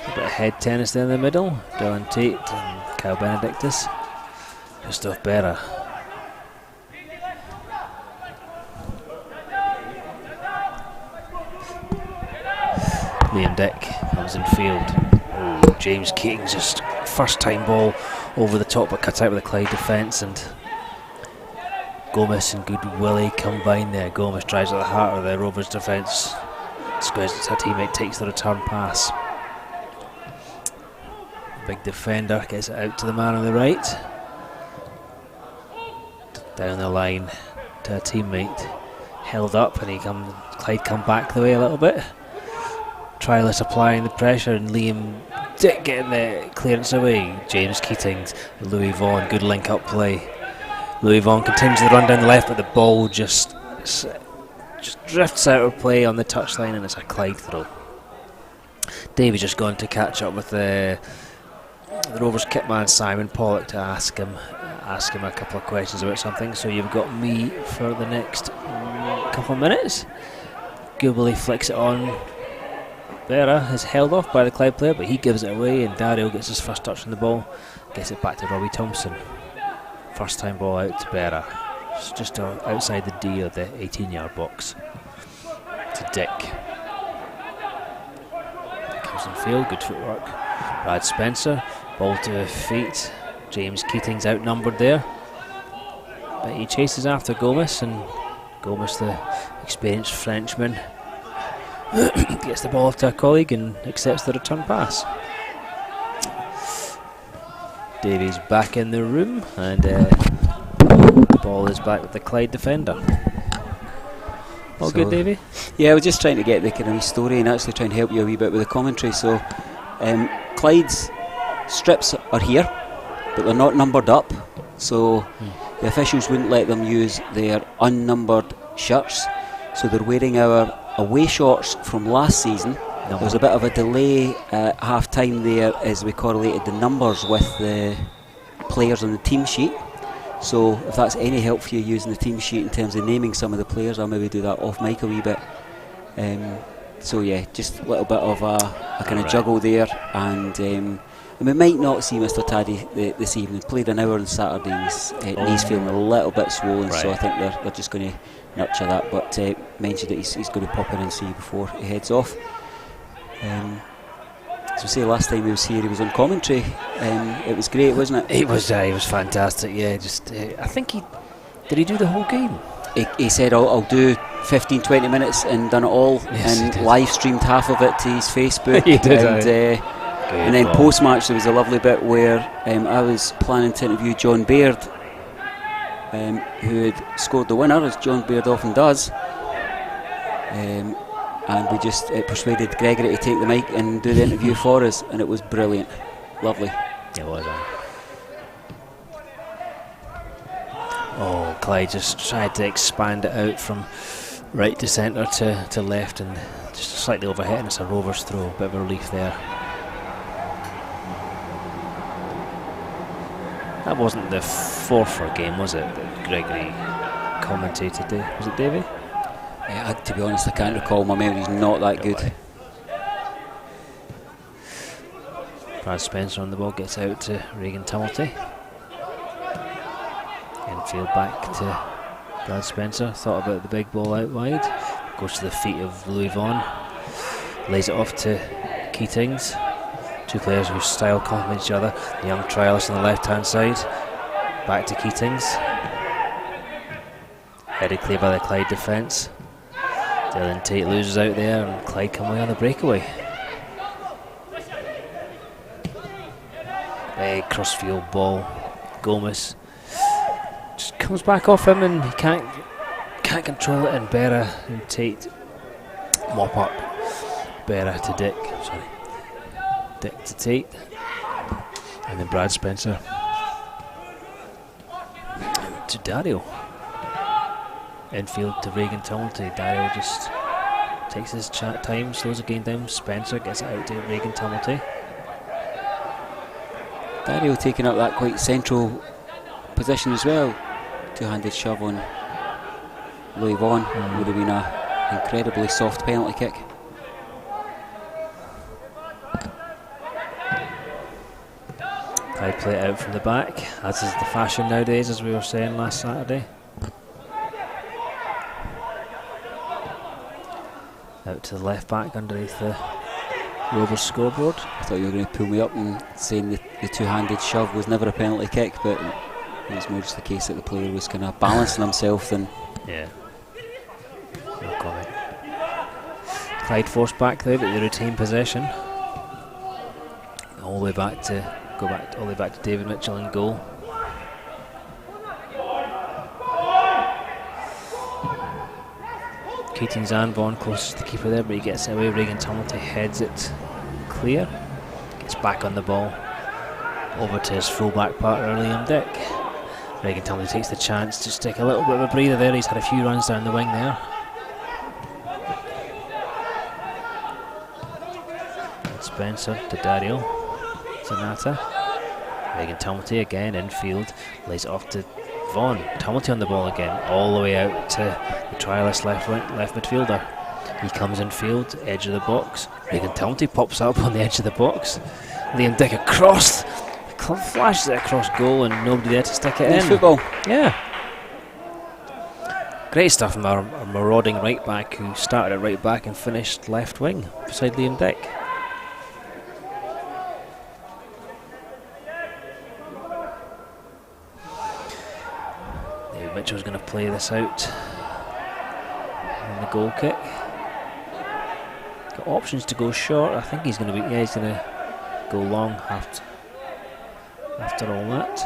B: A bit of head tennis there in the middle. Dylan Tate and Kyle Benedictus. Christoph Berra. Liam Dick comes in field. Oh, James Keatings just first time ball over the top but cut out with the Clyde defence, and Gomez and Good Willie combine there. Gomez drives at the heart of the Rovers defence. Squares her teammate, takes the return pass. Big defender gets it out to the man on the right. Down the line to a teammate. Held up, and Clyde come back the way a little bit. Trialist applying the pressure, and Liam Dick getting the clearance away. James Keatings, Louis Vaughan, good link up play. Louis Vaughan continues the run down the left, but the ball just drifts out of play on the touchline, and it's a Clyde throw. Davey just gone to catch up with the Rovers kitman Simon Pollock to ask him a couple of questions about something. So you've got me for the next couple of minutes. Goobly flicks it on. Berra is held off by the Clyde player, but he gives it away, and Dario gets his first touch on the ball, gets it back to Robbie Thompson. First time ball out to Berra. It's just outside the D of the 18-yard box. To Dick. Comes in field, good footwork. Brad Spencer, ball to feet. James Keatings outnumbered there, but he chases after Gomez, and Gomez, the experienced Frenchman, gets the ball off to a colleague and accepts the return pass. Davies back in the room, and the ball is back with the Clyde defender. All good, Davey?
A: Yeah, I was just trying to get the kind of story and actually try and help you a wee bit with the commentary. So Clyde's strips are here, but they're not numbered up, so the officials wouldn't let them use their unnumbered shirts, so they're wearing our away shorts from last season. There was a bit of a delay at half time there as we correlated the numbers with the players on the team sheet. So if that's any help for you using the team sheet in terms of naming some of the players, I'll maybe do that off mic a wee bit. So yeah, just a little bit of a kind of juggle there, and we might not see Mr. Taddy this evening. Played an hour on Saturday, knees feeling a little bit swollen, so I think they're just going to nurture that, but mentioned that he's going to pop in and see before he heads off. So say last time he was here, he was on commentary. It was great, wasn't it?
B: He was fantastic. Yeah, I think did he do the whole game?
A: He said I'll do 15-20 minutes and done it all, and live streamed half of it to his Facebook.
B: He did,
A: and then post match there was a lovely bit where I was planning to interview John Baird, who had scored the winner, as John Baird often does, and we just persuaded Gregory to take the mic and do the interview for us, and it was brilliant, lovely.
B: It was. Oh, Clyde just tried to expand it out from right to centre to left, and just slightly overhit, and it's a Rovers throw. Bit of a relief there. That wasn't the Forfar game, was it, that Gregory commentated? Was it Davey?
A: To be honest, I can't recall. My memory's not that good.
B: Brad Spencer on the ball, gets out to Regan Tumulty. Infield back to Brad Spencer. Thought about the big ball out wide. Goes to the feet of Louis Vaughan. Lays it off to Keatings. Two players whose style complement each other. The young trialist on the left hand side. Back to Keatings. Headed clear by the Clyde defence. Dylan Tate loses out there, and Clyde come away on the breakaway. Big crossfield ball. Gomez just comes back off him, and he can't control it, and Berra and Tate mop up. Berra to Dick. Sorry. Dick to Tate. And then Brad Spencer to Dario. Infield to Regan Tumulty. Dario just takes his time, slows the game down. Spencer gets it out to Regan Tumulty.
A: Dario taking up that quite central position as well. Two-handed shove on Louis Vaughan would have been an incredibly soft penalty kick.
B: Clyde play it out from the back, as is the fashion nowadays, as we were saying last Saturday. Out to the left back underneath the Rovers scoreboard.
A: I thought you were going to pull me up and saying the two-handed shove was never a penalty kick, but it was more just the case that the player was kind of balancing himself than...
B: Yeah. No comment. Clyde forced back though, but they retain possession. All the way back to all the way back to David Mitchell in goal. Keating's and Vaughan closest to the keeper there, but he gets it away. Regan Tumulty heads it clear. Gets back on the ball. Over to his full-back partner, Liam Dick. Regan Tumulty takes the chance to stick a little bit of a breather there. He's had a few runs down the wing there. Spencer to Dario. Zanata. Regan Tumulty again infield. Lays it off to Vaughan. Tumulty on the ball again. All the way out to the trialist left midfielder. He comes in field, edge of the box. Regan Tumulty pops up on the edge of the box. Liam Dick across. Flashes it across goal and nobody there to stick it in.
A: Football.
B: Yeah. Great stuff from our marauding right back, who started at right back and finished left wing beside Liam Dick. David Mitchell's going to play this out on the goal kick. Got options to go short. I think he's going to be. Yeah, he's going to go long after all that.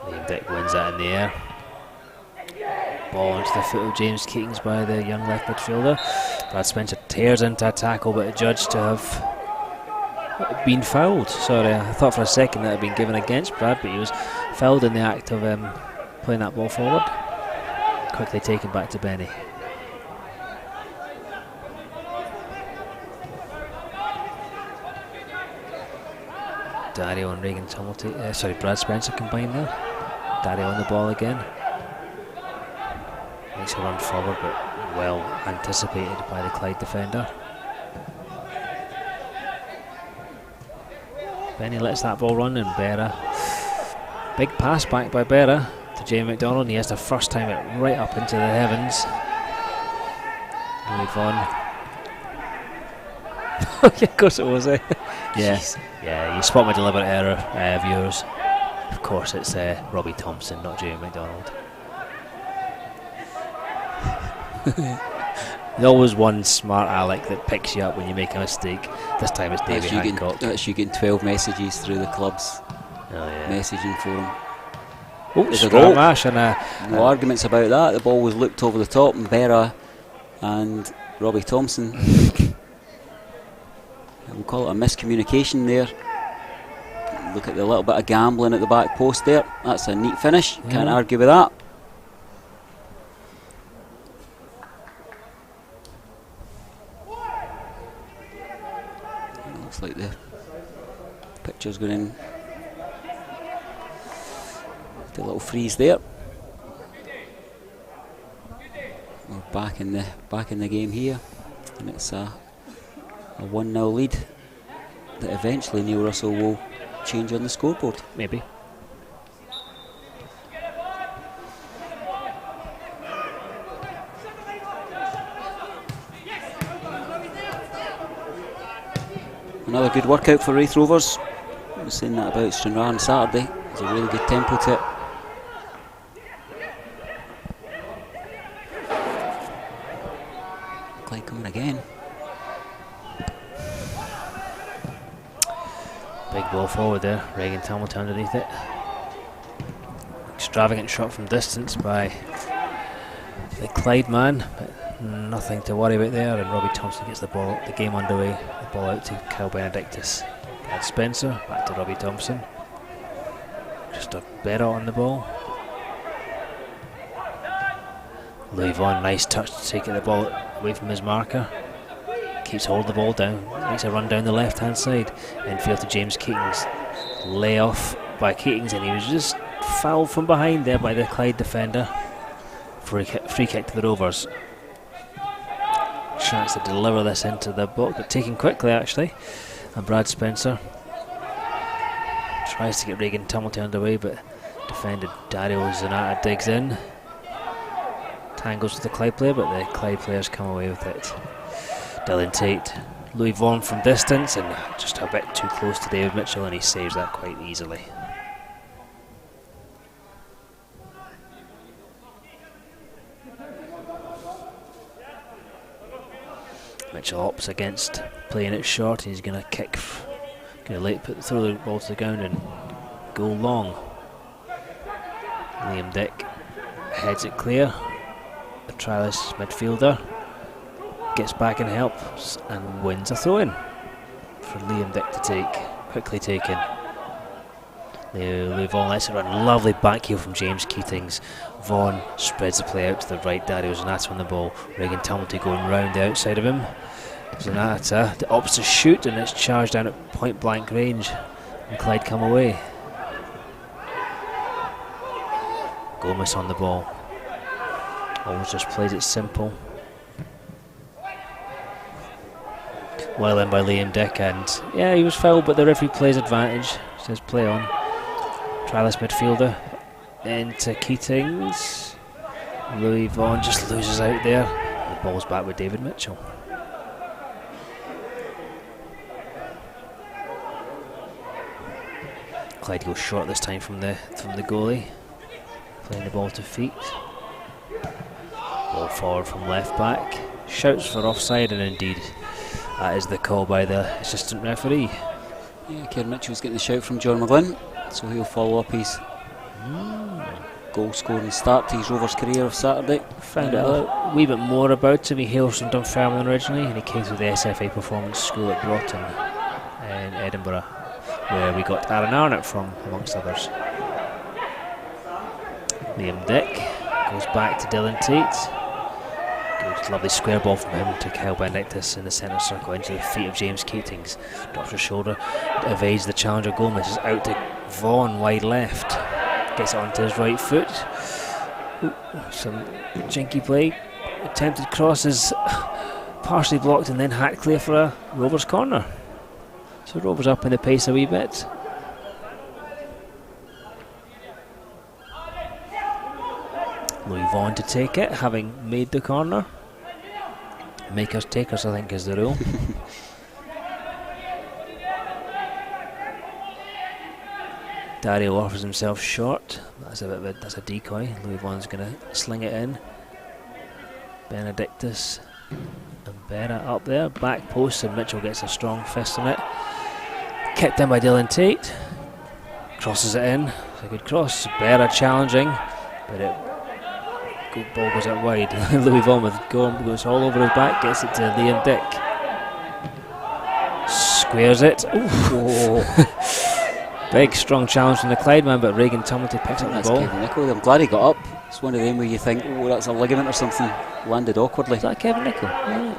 B: Liam Dick wins that in the air. Ball into the foot of James Keatings by the young left midfielder. Brad Spencer tears into a tackle, but adjudged to have been fouled. Sorry, I thought for a second that had been given against Brad, but he was fouled in the act of playing that ball forward. Quickly taken back to Benny. Dario and Regan Tumulty, Brad Spencer combined there. Dario on the ball again. Makes a run forward, but well anticipated by the Clyde defender. Benny lets that ball run, and Berra. Big pass back by Berra to Jamie McDonald, and he has to first time it right up into the heavens. Move on. Yeah, of course it was. Yes. Yeah, you spot my deliberate error, viewers. Of course, it's Robbie Thompson, not Jamie McDonald. There's always one smart Alec that picks you up when you make a mistake. This time it's David Hancock.
A: That's you getting 12 messages through the club's messaging forum.
B: Oh, Stramash and
A: no arguments about that. The ball was looped over the top, and Berra and Robbie Thompson. We'll call it a miscommunication there. Look at the little bit of gambling at the back post there. That's a neat finish. Can't argue with that. Looks like the picture's going in. The little freeze there. We're back in the game here, and it's a 1-0 lead that eventually Neil Russell will change on the scoreboard.
B: Maybe.
A: Another good workout for Raith Rovers. I was saying that about Stranraer on Saturday. There's a really good tempo to it. Clyde coming again.
B: Big ball forward there. Regan Tumulty underneath it. Extravagant shot from distance by the Clyde man, but nothing to worry about there. And Robbie Thompson gets the game underway. The ball out to Kyle Benedictus. Brad Spencer back to Robbie Thompson. Just a better on the ball. Louis Vaughan, nice touch to take the ball away from his marker. Keeps hold of the ball down, makes a run down the left hand side. Infield to James Keatings. Lay off by Keatings, and he was just fouled from behind there by the Clyde defender. Free kick to the Rovers. Chance to deliver this into the box, but taken quickly actually. And Brad Spencer tries to get Regan Tumilty underway, but defended Dario Zanata digs in. Tangles with the Clyde player, but the Clyde players come away with it. Dylan Tate, Louis Vaughan from distance, and just a bit too close to David Mitchell, and he saves that quite easily. Mitchell opts against playing it short. He's going to kick, throw the ball to the ground and go long. Liam Dick heads it clear. The trialist midfielder gets back and helps and wins a throw-in for Liam Dick to take. Quickly taken. Louis Vaughan lets it run. Lovely back heel from James Keatings. Vaughan spreads the play out to the right. Dario Zanata on the ball. Regan Tumilty going round the outside of him. Zanata opts to shoot, and it's charged down at point blank range. And Clyde come away. Gomez on the ball. Always just plays it simple. Well in by Liam Dick, and yeah, he was fouled, but the referee plays advantage. Says play on. Trialist midfielder into Keatings. Louis Vaughan just loses out there. The ball's back with David Mitchell. Clyde goes short this time from the goalie. Playing the ball to feet. Ball forward from left back. Shouts for offside, and indeed that is the call by the assistant referee.
A: Yeah, Kieran Mitchell's getting the shout from John McGlynn, so he'll follow up his goal scoring start to his Rovers career of Saturday.
B: Found out a wee bit more about him. He hails from Dunfermline originally, and he came through the SFA Performance School at Broughton in Edinburgh, where we got Aaron Arnott from, amongst others. Liam Dick goes back to Dylan Tate. Good, lovely square ball from him to Kyle Benedictus in the centre circle into the feet of James Keatings. Drops her shoulder, evades the challenger Gomez. Is out to Vaughan wide left. Gets it onto his right foot. Ooh, some jinky play. Attempted cross is partially blocked and then hacked clear for a Rovers corner. So Rovers up in the pace a wee bit. Louis Vaughan to take it, having made the corner. Makers takers, I think, is the rule. Dario offers himself short. That's a decoy. Louis Vaughan's going to sling it in. Benedictus and Berra up there. Back post, and Mitchell gets a strong fist on it. Kicked in by Dylan Tate. Crosses it in. It's a good cross. Berra challenging, but ball goes out wide. Louis Vaughan goes all over his back, gets it to Liam Dick. Squares it. Big strong challenge from the Clyde man, but Regan Tumilty picks up the ball.
A: Kevin Nichol. I'm glad he got up. It's one of them where you think, oh, that's a ligament or something. Landed awkwardly.
B: Is that Kevin Nichol? Yeah.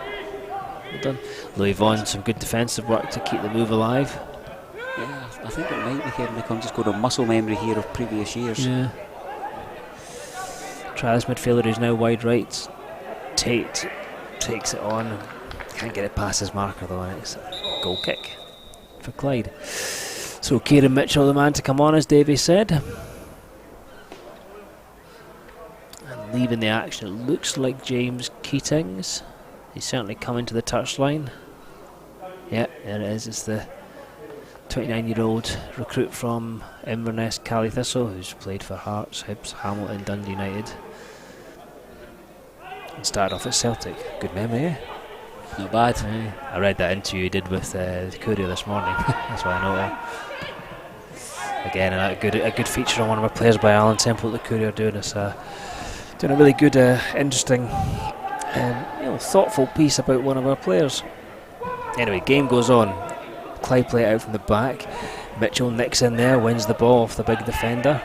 B: Well done. Louis Vaughan, some good defensive work to keep the move alive.
A: Yeah, I think it might be Kevin Nichol. I'm just going to muscle memory here of previous years.
B: Yeah. Trialist midfielder who's now wide right. Tate takes it on. Can't get it past his marker though, and it's a goal kick for Clyde. So Kieran Mitchell, the man to come on, as Davey said. And leaving the action, it looks like James Keatings. He's certainly coming to the touchline. Yeah, there it is. It's the 29-year-old recruit from Inverness Cally Thistle, who's played for Hearts, Hibs, Hamilton, Dundee United. And started off at Celtic. Good memory, eh?
A: Not bad.
B: I read that interview he did with the Courier this morning. That's why I know it. Again, a good feature on one of our players by Alan Temple at the Courier, doing a really good, interesting, thoughtful piece about one of our players. Anyway, game goes on. Clyde play it out from the back. Mitchell nicks in there, wins the ball off the big defender.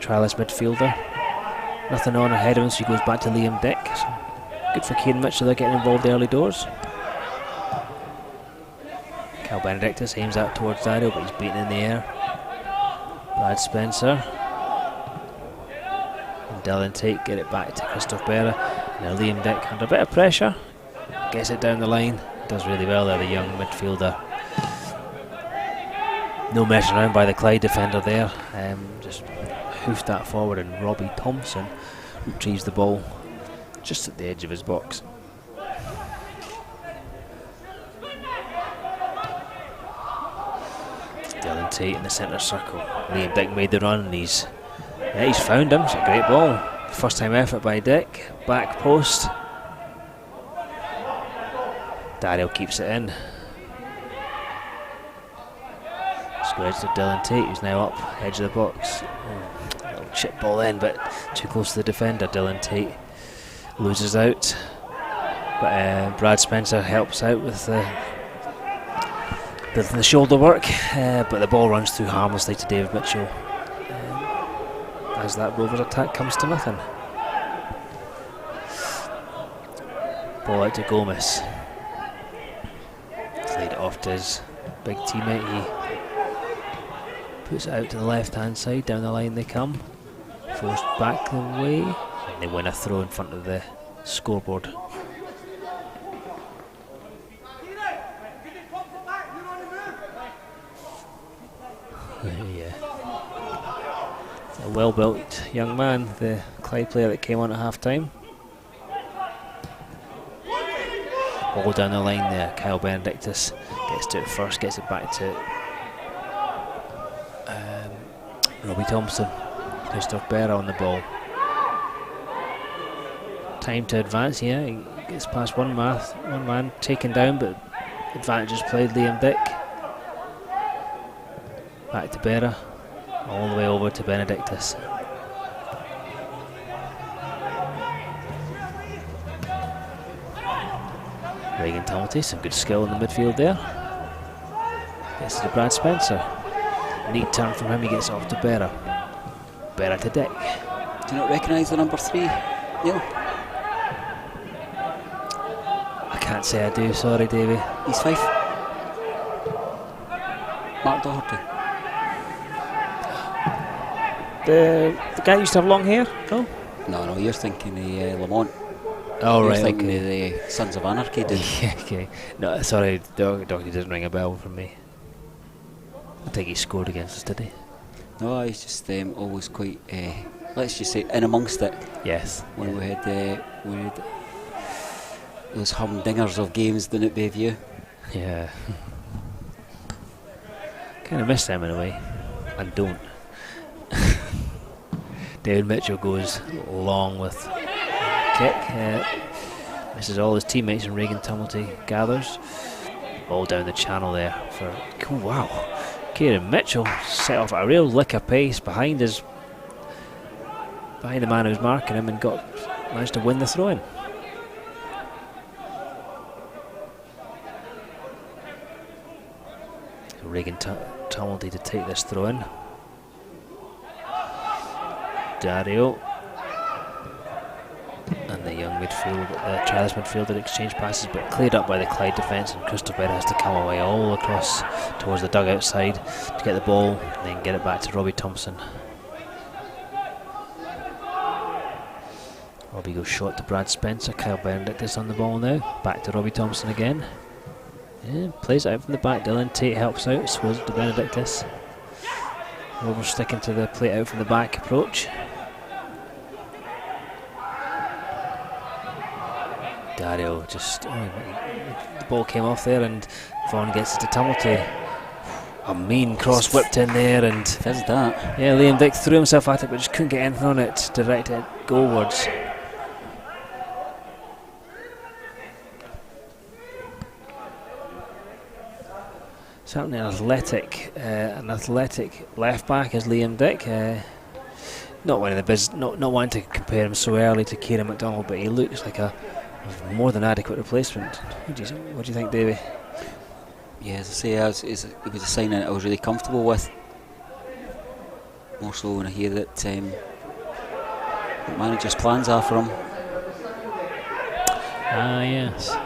B: Trialist midfielder. nothing on ahead of him, so he goes back to Liam Dick. So good for Kieran Mitchell, they're getting involved early doors. Cal Benedictus aims out towards Dario, but he's beaten in the air. Brad Spencer. And Dylan Tate get it back to Christoph Berra. Now Liam Dick under a bit of pressure. Gets it down the line. Does really well there, the young midfielder. No messing around by the Clyde defender there. Just hoofed that forward, and Robbie Thompson retrieves the ball just at the edge of his box. Dylan Tate in the centre circle. Liam Dick made the run, and he's found him. It's a great ball. First time effort by Dick. Back post. Daryl keeps it in. Squares to Dylan Tate, who's now up edge of the box. A little chip ball in, but too close to the defender. Dylan Tate loses out, but Brad Spencer helps out with the shoulder work, but the ball runs through harmlessly to David Mitchell as that Rovers attack comes to nothing. Ball out to Gomez. Played it off to his big teammate. He puts it out to the left hand side, down the line they come. Forced back the way, and they win a throw in front of the scoreboard. Yeah. A well-built young man, the Clyde player that came on at half-time. All down the line there, Kyle Benedictus gets to it first, gets it back to Robbie Thompson. Christoph Berra on the ball. Time to advance, yeah, he gets past one man taken down, but advantage is played. Liam Dick. Back to Berra, all the way over to Benedictus. Regan Tumulty, some good skill in the midfield there. Gets to Brad Spencer. Neat turn from him, he gets off to Berra. Berra to Dick.
A: Do you not recognise the number 3, Neil?
B: I can't say I do, sorry Davey.
A: He's 5. Mark Doherty.
B: The guy who used to have long hair? No?
A: No, you're thinking of Lamont.
B: Oh,
A: you're
B: right,
A: thinking
B: okay.
A: of the Sons of Anarchy, dude.
B: Yeah, okay. No, sorry, Doherty doesn't ring a bell for me. I think he scored against us, did he?
A: No, he's just always quite, let's just say, in amongst it.
B: Yes.
A: When we had those humdingers of games down at Bayview.
B: Yeah. Kind of miss them in a way, and don't. David Mitchell goes long with kick, misses all his teammates, and Regan Tumulty gathers. All down the channel there for, oh wow, Kieran Mitchell set off at a real lick of pace behind the man who was marking him, and managed to win the throw-in. Regan Tumulty to take this throw-in. Dario and the young Trialist midfielder exchange passes, but cleared up by the Clyde defence, and Christopher has to come away all across towards the dugout side to get the ball and then get it back to Robbie Thompson. Robbie goes short to Brad Spencer. Kyle Benedictus on the ball now. Back to Robbie Thompson again. Yeah, plays it out from the back. Dylan Tate helps out, swills it to Benedictus. Rovers sticking to the play out from the back approach. Dario just, the ball came off there, and Vaughan gets it to Tumulty. A mean cross whipped in there, and
A: Fizz that.
B: Yeah, Liam Dick threw himself at it, but just couldn't get anything on it, direct it goalwards. Certainly an athletic left back is Liam Dick. Not wanting to compare him so early to Kieran McDonald, but he looks like a more than adequate replacement. What do you think, Davey?
A: Yeah, as I say, it was a signing that I was really comfortable with. More so when I hear that what manager's plans are for him.
B: Yes.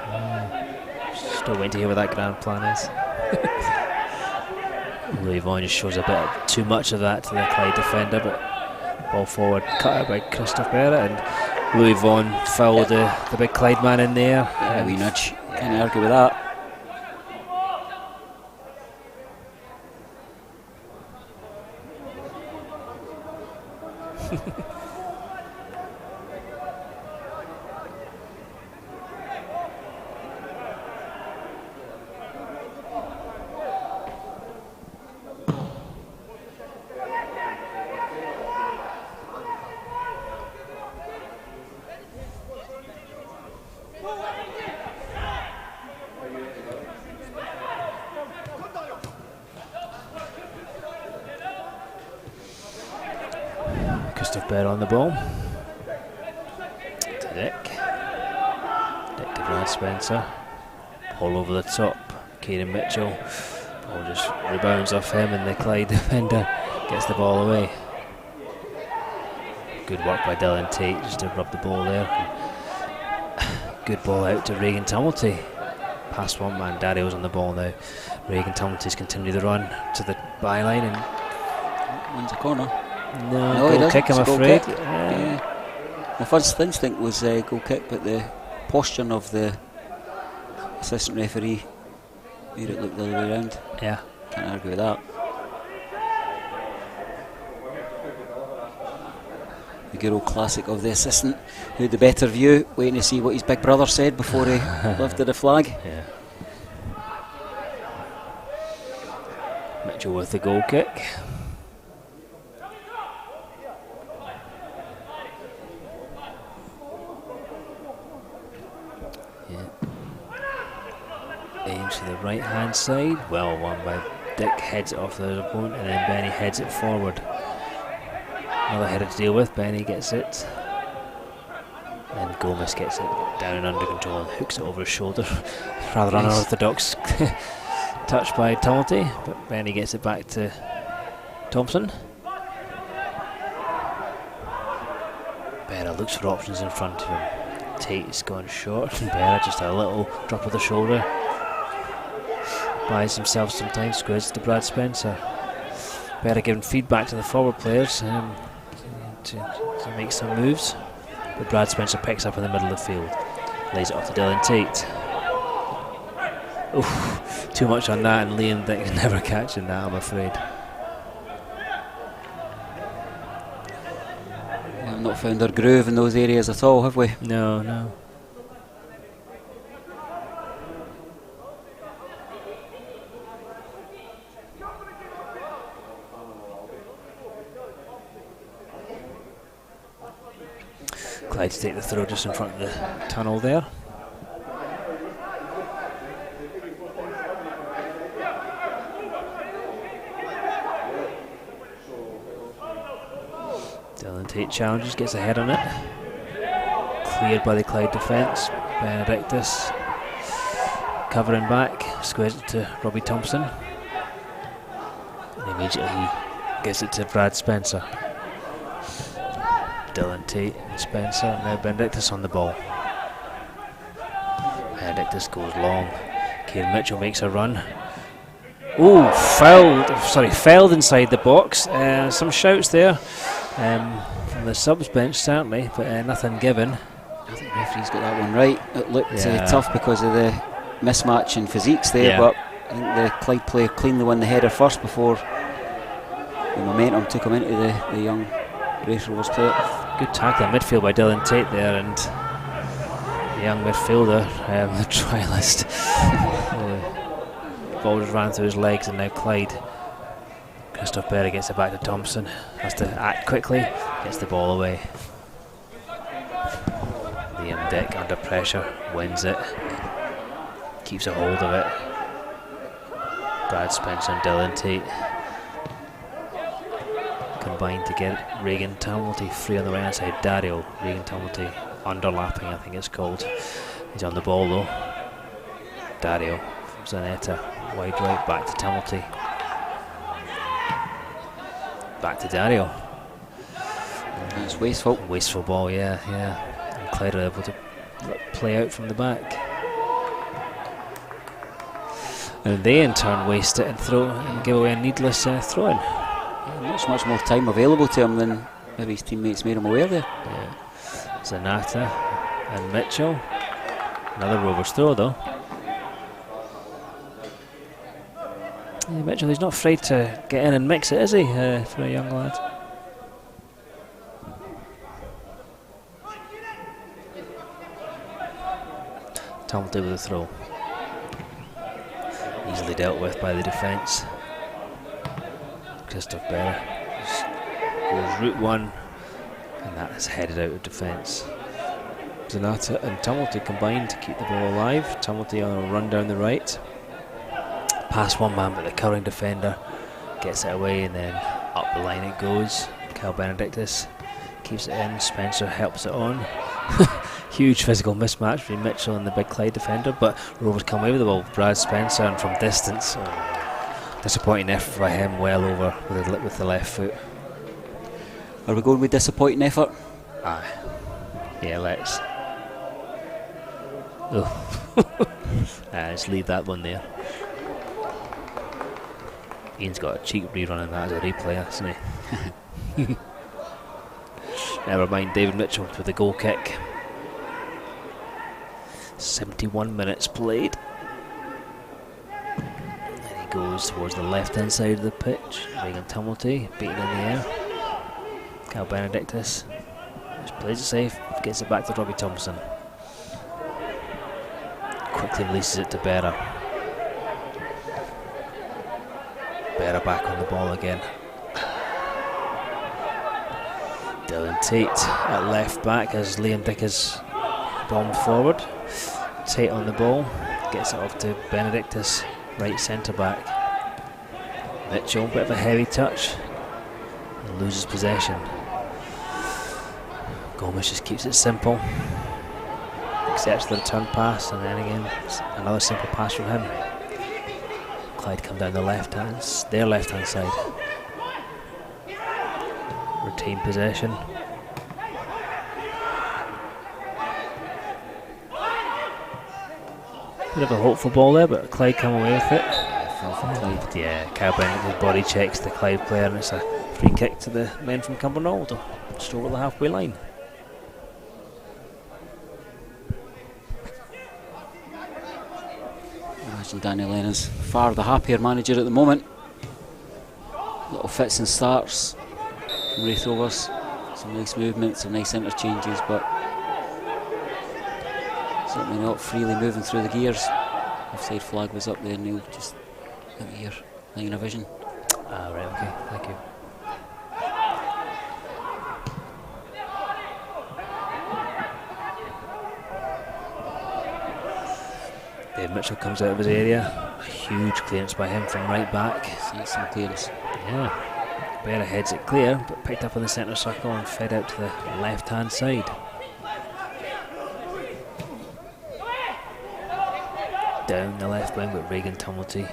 B: Still waiting to hear what that grand plan is. Louis Vaughan just shows a bit too much of that to the Clyde defender, but ball forward cut out by Christophe Barrett, and Louis Vaughan fouled the big Clyde man in there.
A: Yeah, a wee nudge. Can't argue with that.
B: Christophe Barrett on the ball. To Dick. Dick to Brad Spencer. All over the top. Kieran Mitchell. Ball just rebounds off him, and the Clyde defender gets the ball away. Good work by Dylan Tate just to rub the ball there. Good ball out to Regan Tumulty. Past one man, Dario's on the ball now. Regan Tumulty's continued the run to the byline and
A: wins a corner.
B: No, goal kick, I'm afraid.
A: Yeah. My first instinct was goal kick, but the posture of the assistant referee made it look the other way around.
B: Yeah.
A: Can't argue with that. The good old classic of the assistant who had the better view, waiting to see what his big brother said before he lifted the flag.
B: Yeah. Mitchell with the goal kick. Aims to the right hand side, well won by Dick, heads it off the opponent, and then Benny heads it forward. Another header to deal with, Benny gets it, and Gomez gets it down and under control and hooks it over his shoulder. Rather unorthodox touch by Tumulty, but Benny gets it back to Thompson. Berra looks for options in front of him. Tate's gone short, and Berra just a little drop of the shoulder. Buys himself some time, squares to Brad Spencer. Berra giving feedback to the forward players to make some moves, but Brad Spencer picks up in the middle of the field, lays it off to Dylan Tate. Oof, too much on that, and Liam Dick never catching that, I'm afraid.
A: We've not found our groove in those areas at all, have we?
B: No. Clyde to take the throw just in front of the tunnel there. Dylan Tate challenges, gets a head on it. Cleared by the Clyde defence. Benedictus covering back, squares it to Robbie Thompson. And immediately gets it to Brad Spencer. Dylan Tate and Spencer, now Benedictus on the ball. Benedictus goes long. Kieran Mitchell makes a run. Ooh, fouled inside the box. Some shouts there from the subs bench certainly, but nothing given.
A: I think the referee's got that one right. It looked tough because of the mismatch in physiques there, but I think the Clyde player cleanly won the header first before the momentum took him into the young Raith Rovers player.
B: Good tackle in midfield by Dylan Tate there, and the young midfielder, the trialist, the ball just ran through his legs, and now Clyde. Christophe Barrett gets it back to Thompson, has to act quickly, gets the ball away. Liam Dick under pressure, wins it, keeps a hold of it. Brad Spencer and Dylan Tate combined to get Regan Tumulty free on the right hand side. Dario, Regan Tumulty underlapping, I think it's called. He's on the ball though. Dario from Zanetta, wide right, back to Tumulty. Back to Dario.
A: It's wasteful.
B: Wasteful ball, yeah. And Clyde are able to play out from the back. And they in turn waste it and throw and give away a needless throw-in.
A: Yeah, much more time available to him than maybe his teammates made him aware there.
B: Yeah. Zanata and Mitchell. Another Rovers throw though. Yeah, Mitchell, he's not afraid to get in and mix it, is he, for a young lad? Tomlin with a throw. Easily dealt with by the defence. Christoph Berra goes route one, and that is headed out of defence. Zanata and Tumulty combined to keep the ball alive. Tumulty on a run down the right. Past one man, but the curling defender gets it away, and then up the line it goes. Cal Benedictus keeps it in. Spencer helps it on. Huge physical mismatch between Mitchell and the big Clyde defender, but Rovers come away with the ball. Brad Spencer, and from distance, disappointing effort by him, well over with the left foot.
A: Are we going with disappointing effort?
B: Aye. Yeah, let's. Oh. Let's leave that one there. Ian's got a cheap rerun in that as a replay, hasn't he? Never mind, David Mitchell with the goal kick. 71 minutes played. And he goes towards the left hand side of the pitch. Regan Tumulty beaten in the air. Cal Benedictus just plays it safe, gets it back to Robbie Thompson. Quickly releases it to Berra. Berra back on the ball again. Dylan Tate at left back as Liam Dick is bombed forward. Tate on the ball, gets it off to Benedictus, right centre back. Mitchell, bit of a heavy touch, and loses possession. Gomez just keeps it simple, accepts the return pass, and then again another simple pass from him. Clyde come down their left hand side. Retain possession. Bit of a hopeful ball there, but Clyde come away with it.
A: Clyde.
B: Yeah, Cal Bennett body checks the Clyde player, and it's a free kick to the men from Cumbernauld, just over the halfway line.
A: Imagine Danny Lennon's far the happier manager at the moment. Little fits and starts from Raith Rovers. Some nice movements, some nice interchanges, but certainly not freely moving through the gears. Offside flag was up there, Neil, just out of your line of vision.
B: Ah, right, okay, thank you. Dave Mitchell comes out of his area. A huge clearance by him from right back.
A: Some clearance.
B: Yeah. Berra heads it clear, but picked up in the centre circle and fed out to the left hand side. Down the left wing, but Regan Tumulty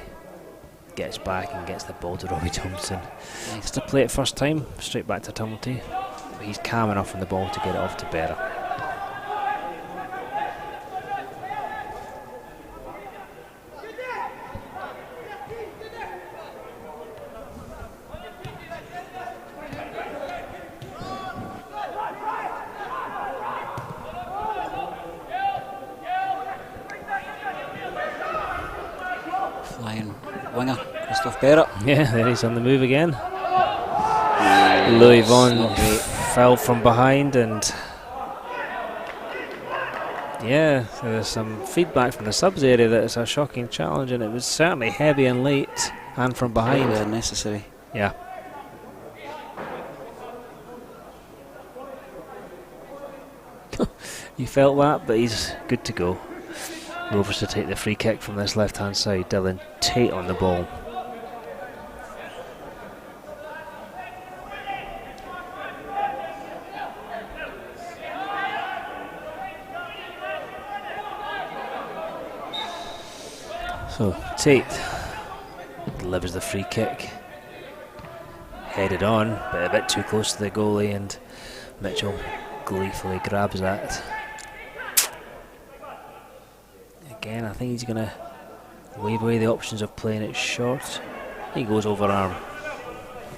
B: gets back and gets the ball to Robbie Thompson. Nice to play it first time, straight back to Tumulty. But he's calm enough on the ball to get it off to Berra.
A: Flying winger, Christoph Berra.
B: Yeah, there he's on the move again. Louis Vaughan fell from behind, and yeah, there's some feedback from the subs area that it's a shocking challenge, and it was certainly heavy and late and from behind.
A: Very unnecessary.
B: Yeah. You felt that, but he's good to go. Rovers to take the free kick from this left hand side. Dylan Tate on the ball. So Tate delivers the free kick. headed on, but a bit too close to the goalie, and Mitchell gleefully grabs that. Again, I think he's going to wave away the options of playing it short. He goes over arm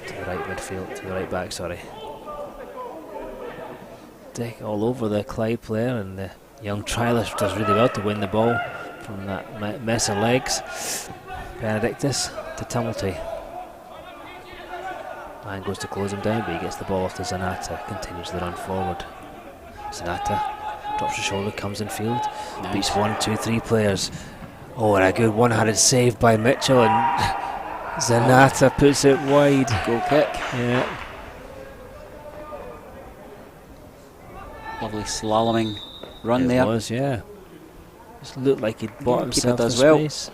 B: to the right midfield, to the right back, sorry. Dick all over the Clyde player, and the young trialist does really well to win the ball from that mess of legs. Benedictus to Tumulty. Man goes to close him down, but he gets the ball off to Zanata, continues the run forward. Zanata drops the shoulder, comes in field, nice. Beats 1, 2, 3 players. Oh, and a good one-handed save by Mitchell, and Zanata puts it wide.
A: Goal kick.
B: Yeah.
A: Lovely slaloming run
B: it
A: there.
B: It was, yeah. Just looked like he'd bought himself the space.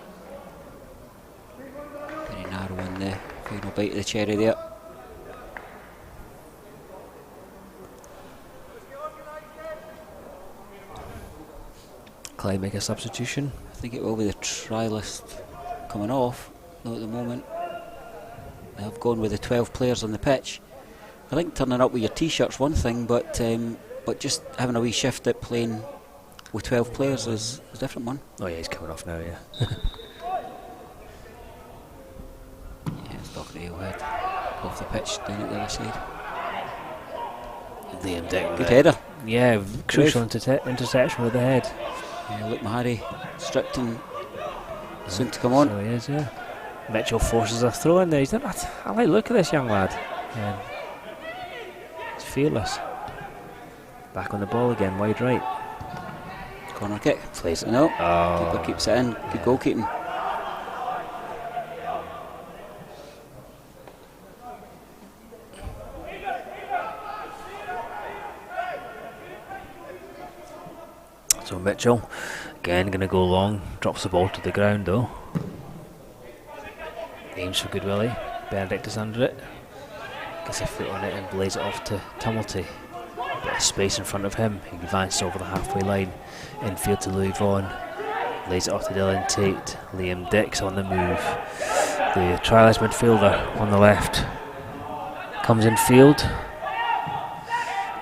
A: Very narrow in the final bite of the cherry there.
B: Clyde make a substitution.
A: I think it will be the trialist coming off. Though at the moment they've gone with the 12 players on the pitch. I think turning up with your t-shirt's one thing, but just having a wee shift at playing with 12 players is a different one.
B: Oh yeah, he's coming off now, yeah.
A: Yeah, it's Doc Railhead off the pitch down at the other side.
B: Liam Dick.
A: Good header.
B: Yeah, crucial interception with the head.
A: Yeah, Luke Mahari stripped and soon to come on.
B: So he is, yeah. Mitchell forces a throw in there. He's not, I like the look of this young lad. Yeah. He's fearless. Back on the ball again, wide right.
A: Corner kick. Plays it no.
B: Oh.
A: Keeper keeps it in. Good goalkeeping.
B: So Mitchell, again going to go long, drops the ball to the ground though. Aims for good Willie, Benedictus under it. Gets a foot on it and blaze it off to Tumulty. Bit of space in front of him, he advances over the halfway line. Infield to Louis Vaughan, lays it off to Dylan Tate. Liam Dix on the move. The trialist midfielder on the left. Comes in field.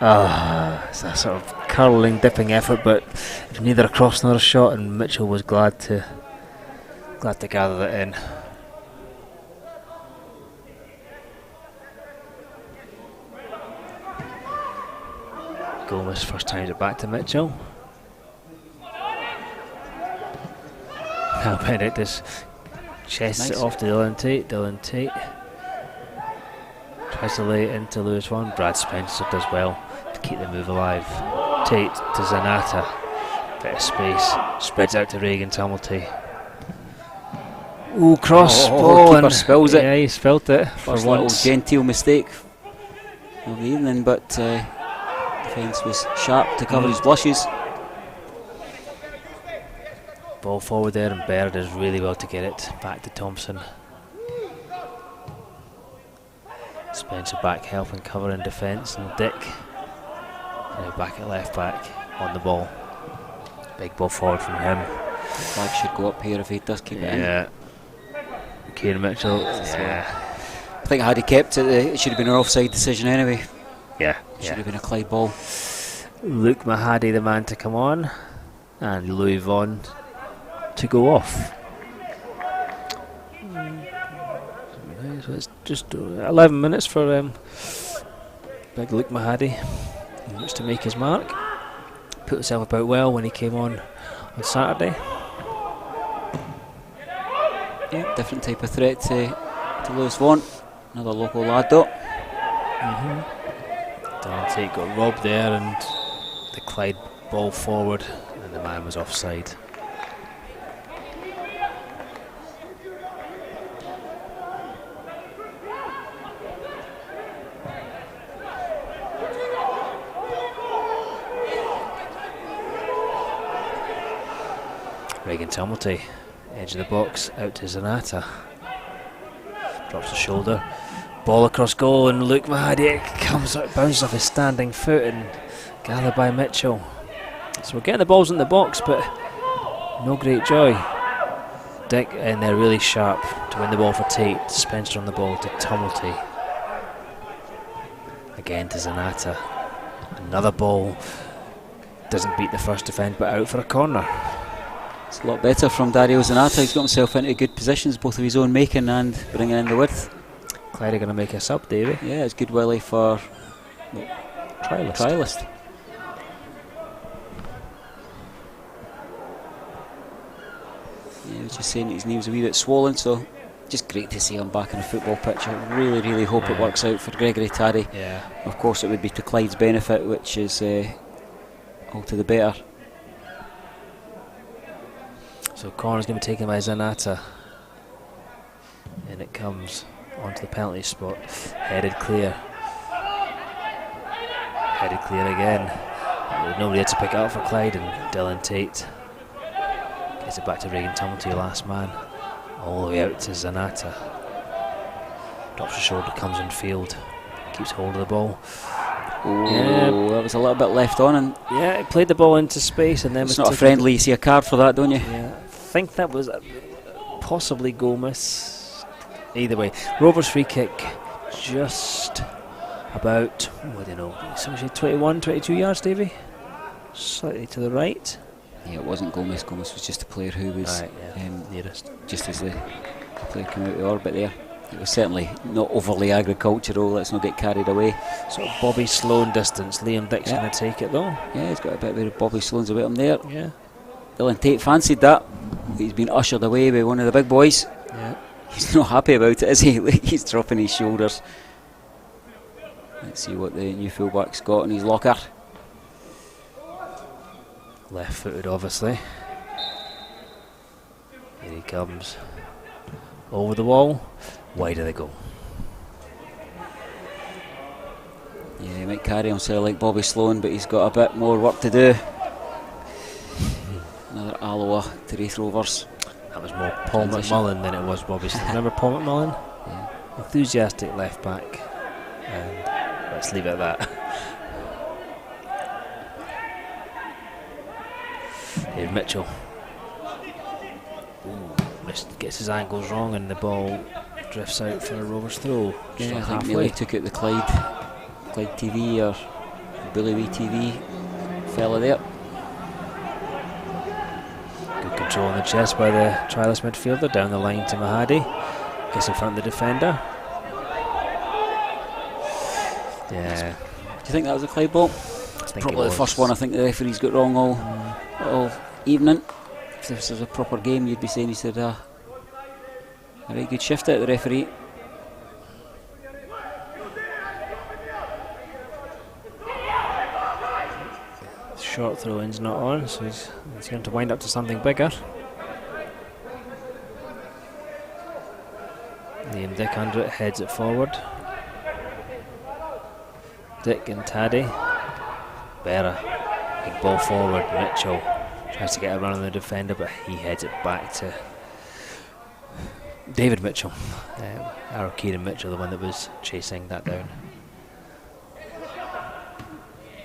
B: It's a sort of curling, dipping effort, but neither a cross nor a shot, and Mitchell was glad to gather that in. Gomez first times it back to Mitchell. Now Benedictus chests it off to Dylan Tate. Dylan Tate tries to lay it into Lewis Vaughan. Brad Spencer does well to keep the move alive. Tate to Zanata. Bit of space. Spreads out to Reagan Tumulty. Ooh, cross ball.
A: Keeper spills it.
B: Yeah, he spilled it.
A: First little genteel mistake of the evening, but defence was sharp to cover his blushes.
B: Ball forward there, and Baird does really well to get it back to Thompson. Spencer back helping cover in defence, and Dick now back at left back on the ball. Big ball forward from him.
A: The flag should go up here if he does keep it in.
B: Yeah. Kieran Mitchell. Yeah.
A: I think had he kept it, it should have been an offside decision anyway.
B: Yeah.
A: It should have been a Clyde ball.
B: Luke Mahadi the man to come on, and Louis Vaughan to go off. So it's just 11 minutes for big Luke Mahadi, in which to make his mark. Put himself about well when he came on Saturday.
A: Yeah, different type of threat to Lewis Vaughan. Another local lad though.
B: Dylan Tate got robbed there, and the Clyde ball forward, and the man was offside. Reagan Tumulty, edge of the box, out to Zanata. Drops the shoulder. Ball across goal, and Luke Mahadi comes out, bounces off his standing foot, and gathered by Mitchell. So we're getting the balls in the box, but no great joy. Dick in there really sharp to win the ball for Tate. Spencer on the ball to Tumulty. Again to Zanata. Another ball. Doesn't beat the first defend, but out for a corner.
A: It's a lot better from Dario Zanata. He's got himself into good positions, both of his own making and bringing in the width.
B: Clyde are going to make a sub, Davey.
A: Yeah, it's good Willie for
B: Trialist.
A: Yeah, he was just saying his knee was a wee bit swollen, so just great to see him back on a football pitch. I really, really hope it works out for Gregory Taddy.
B: Yeah.
A: Of course, it would be to Clyde's benefit, which is all to the better.
B: So corner's going to be taken by Zanata. And it comes onto the penalty spot. Headed clear. Headed clear again. Nobody had to pick it up for Clyde, and Dylan Tate gets it back to Regan Tumblety, last man. All the way out to Zanata. Drops the shoulder, comes in field. Keeps hold of the ball.
A: Oh, yeah. That was a little bit left on, and
B: yeah, he played the ball into space, and then
A: it's not a friendly. You see a card for that, don't you?
B: Yeah, I think that was possibly goal miss. Either way, Rovers free kick, just about, I don't know, 21, 22 yards, Davey? Slightly to the right.
A: Yeah, it wasn't Gomez. Gomez was just a player who was
B: nearest.
A: Just as the player came out of orbit there. It was certainly not overly agricultural. Let's not get carried away.
B: Sort of Bobby Sloan distance. Liam Dick's going to take it though.
A: Yeah, he's got a bit of Bobby Sloan's about him there.
B: Yeah.
A: Dylan Tate fancied that. He's been ushered away by one of the big boys.
B: Yeah.
A: He's not happy about it, is he? He's dropping his shoulders. Let's see what the new fullback's got in his locker.
B: Left footed, obviously. Here he comes. Over the wall. Wide of the goal.
A: Yeah, he might carry himself like Bobby Sloan, but he's got a bit more work to do. Another Alloa to Raith Rovers.
B: That was more Paul McMullen than it was Bobby Sloan. Remember Paul McMullen?
A: Yeah.
B: Enthusiastic left back. And let's leave it at that. Here's Mitchell. Gets his angles wrong, and the ball drifts out for a Rovers throw.
A: Yeah, I think nearly took out the Clyde TV or Billy Wee TV fella there.
B: Good control on the chest by the trialist midfielder, down the line to Mahadi. Gets in front of the defender. Yeah.
A: Do you think that was a Clyde ball? It's probably the first one I think the referee's got wrong all evening. If this was a proper game, you'd be saying he's had a very good shift out of the referee.
B: Short throw-in's not on, so he's going to wind up to something bigger. Liam Dick under it, heads it forward. Dick and Taddy. Berra, big ball forward. Mitchell tries to get a run on the defender, but he heads it back to David Mitchell. Our Kieran Mitchell, the one that was chasing that down.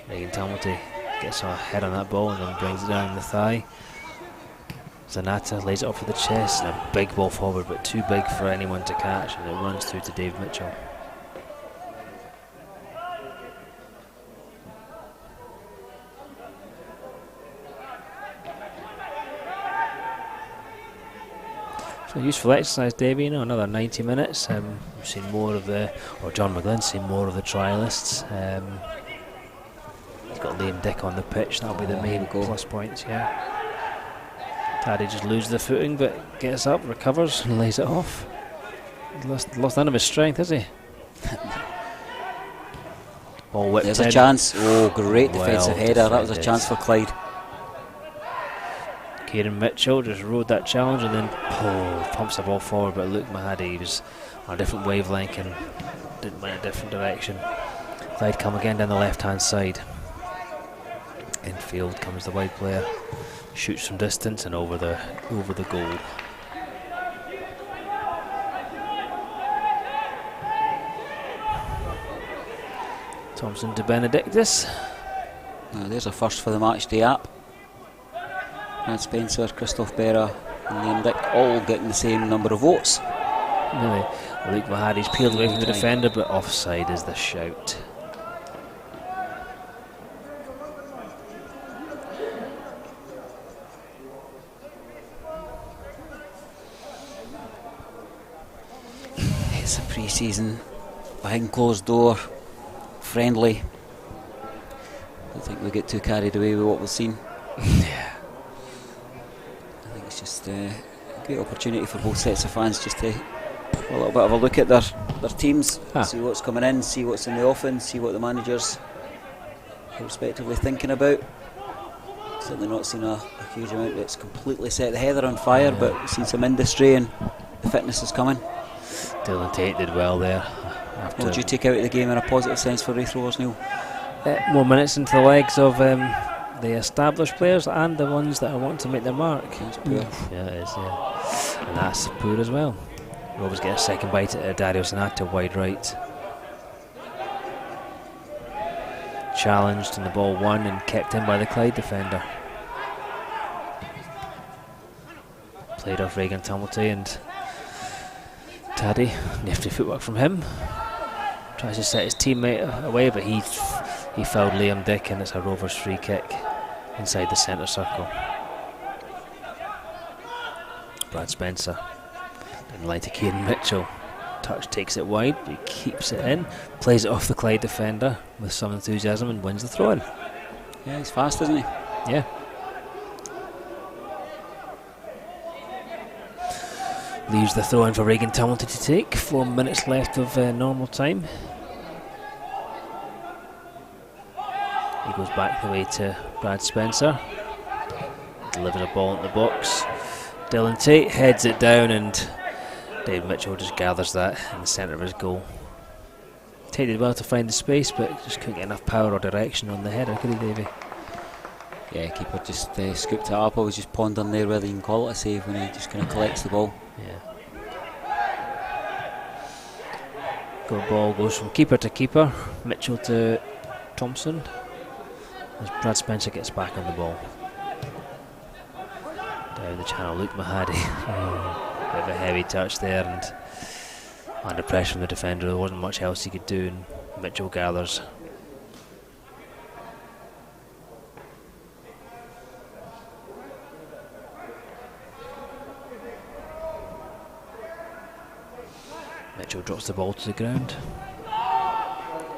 B: Regan Tumblety gets a head on that ball and then brings it down the thigh. Zanata lays it off with the chest, and a big ball forward, but too big for anyone to catch, and it runs through to Dave Mitchell. So useful exercise, Davey. You know, another 90 minutes. We've seen more of John McGlynn's seen more of the trialists. He's got Liam Dick on the pitch. That'll be the main plus points. Yeah. Taddy just loses the footing, but gets up, recovers, and lays it off. He's lost none of his strength, has he? Ball whipped.
A: There's a chance. Oh, great defensive header. That was a chance for Clyde.
B: Kieran Mitchell just rode that challenge and then pumps the ball forward, but Luke Mahadi was on a different wavelength and didn't went a different direction. Clyde come again down the left hand side. Infield comes the wide player, shoots from distance and over the goal. Thompson to Benedictus.
A: Now there's a first for the Matchday app. Brad Spencer, Christoph Berra and Liam Dick all getting the same number of votes.
B: Really, Luke Mahadi's peeled away from the defender, but offside is the shout.
A: It's a pre-season, behind closed door, friendly. I don't think we get too carried away with what we've seen.
B: Yeah.
A: I think it's just a great opportunity for both sets of fans just to have a little bit of a look at their teams, see what's coming in, see what's in the offing, see what the managers are respectively thinking about. Certainly not seen a huge amount that's completely set the heather on fire, but we've seen some industry and the fitness is coming.
B: Dylan Tate did well there.
A: What would you take out of the game in a positive sense for Raith Rovers, Neil?
B: More minutes into the legs of the established players and the ones that are wanting to make their mark.
A: That's poor.
B: Yeah, it is, yeah. And that's poor as well. Rovers get a second bite at Dario Zanata, wide right. Challenged and the ball won and kept in by the Clyde defender. Played off Regan Tumulty and Taddy. Nifty footwork from him. Tries to set his teammate away, but he fouled Liam Dick, and it's a Rovers free kick inside the centre circle. Brad Spencer in line to Kieran Mitchell. Touch takes it wide, but he keeps it in, plays it off the Clyde defender with some enthusiasm and wins the throw-in.
A: Yeah, he's fast, isn't he?
B: Yeah. Leaves the throw-in for Regan Tumulty to take. 4 minutes left of normal time. He goes back the way to Brad Spencer. Delivers a ball in the box. Dylan Tate heads it down and Dave Mitchell just gathers that in the centre of his goal. Tate did well to find the space, but just couldn't get enough power or direction on the header, could he, Davey?
A: Yeah, keeper just scooped it up. I was just pondering there whether you can call it a save when he just kind of collects the ball.
B: Yeah. Good ball goes from keeper to keeper. Mitchell to Thompson. As Brad Spencer gets back on the ball. Down the channel, Luke Mahadi. Bit of a heavy touch there and under pressure from the defender. There wasn't much else he could do, and Mitchell gathers. Mitchell drops the ball to the ground.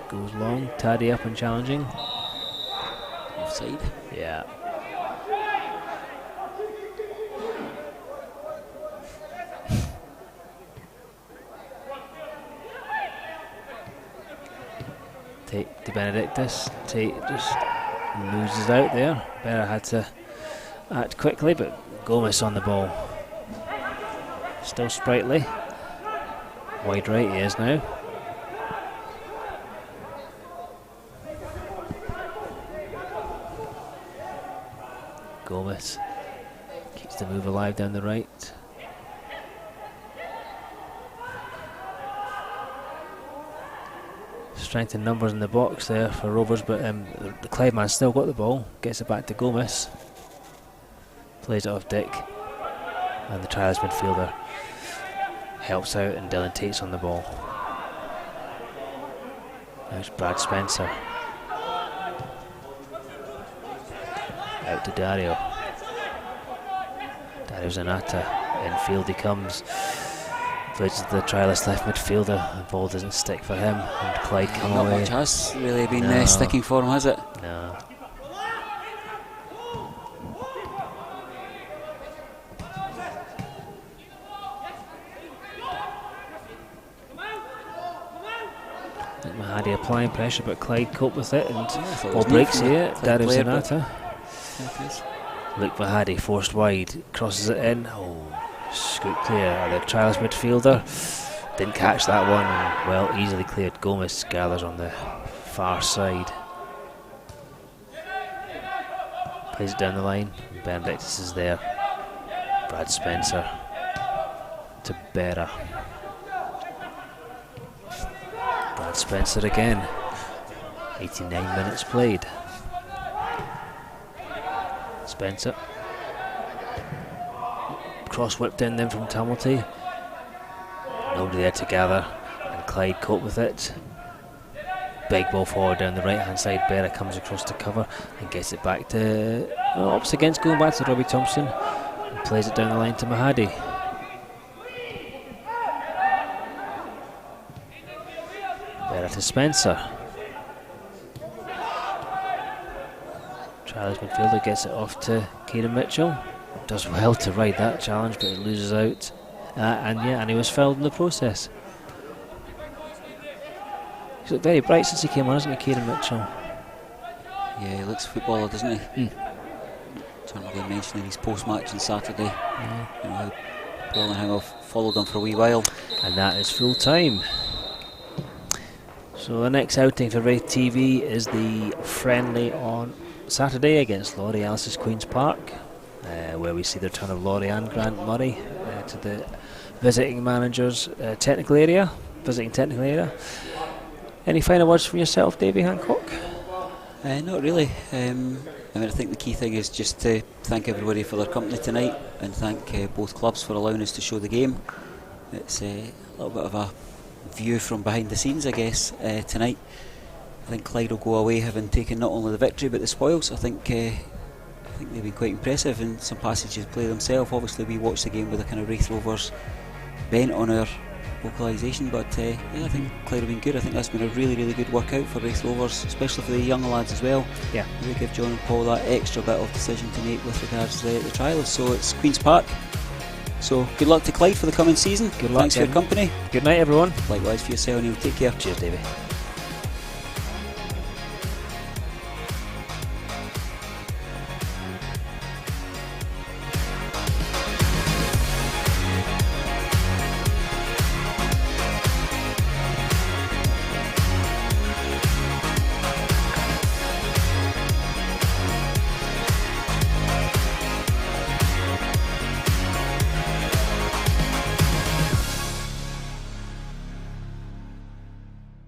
B: Goes long, Taddy up and challenging.
A: Offside.
B: Yeah. Tate to Benedictus. Tate just loses out there. Better had to act quickly, but Gomez on the ball. Still sprightly. Wide right he is now. Gomez keeps the move alive down the right. Strength in numbers in the box there for Rovers, but the Clyde man still got the ball. Gets it back to Gomez. Plays it off Dick. And the trialist midfielder helps out and Dylan Tate's on the ball. There's Brad Spencer. Out to Dario. Dario Zanata. Infield he comes. Plays the trialist left midfielder. The ball doesn't stick for him. And Clyde come
A: Not
B: away.
A: much has really been sticking for him, has it?
B: No. Mahadi applying pressure, but Clyde coped with it and ball breaks here. Dario Zanata. Luke Mahadi forced wide, crosses it in. Oh, scoop clear. The trialist midfielder didn't catch that one. And, well, easily cleared. Gomez gathers on the far side. Plays it down the line. Benedictus is there. Brad Spencer to Berra. Brad Spencer again. 89 minutes played. Spencer. Cross whipped in then from Tumulty. Nobody there to gather. And Clyde coped with it. Big ball forward down the right hand side. Berra comes across to cover and gets it back to opposite against, going back to Robbie Thompson. And plays it down the line to Mahadi. back to Spencer. Charlie's midfielder gets it off to Kieran Mitchell. Does well to ride that challenge, but it loses out. And he was fouled in the process. He's looked very bright since he came on, hasn't he, Kieran Mitchell?
A: Yeah, he looks footballer, doesn't he? John McGlynn mentioning his post-match on Saturday. You know how Ballingham followed him for a wee while.
B: And that is full time. So the next outing for Raith TV is the friendly on Saturday against Laurie Alice's Queen's Park, where we see the return of Laurie and Grant Murray to the visiting technical area. Any final words from yourself, Davy Hancock?
A: Not really. I think the key thing is just to thank everybody for their company tonight, and thank both clubs for allowing us to show the game. It's a little bit of a view from behind the scenes, I guess, tonight. I think Clyde will go away having taken not only the victory but the spoils. I think they've been quite impressive in some passages of play themselves. Obviously we watched the game with a kind of Raith Rovers bent on our localisation, but I think Clyde have been good. I think that's been a really, really good workout for Raith Rovers, especially for the younger lads as well. Yeah, they give John and Paul that extra bit of decision to make with regards to the trials. So it's Queen's Park. So good luck to Clyde for the coming season. Good luck. Thanks for your company.
B: Good night, everyone.
A: Likewise for yourself, Neil. Take care.
B: Cheers, Davey.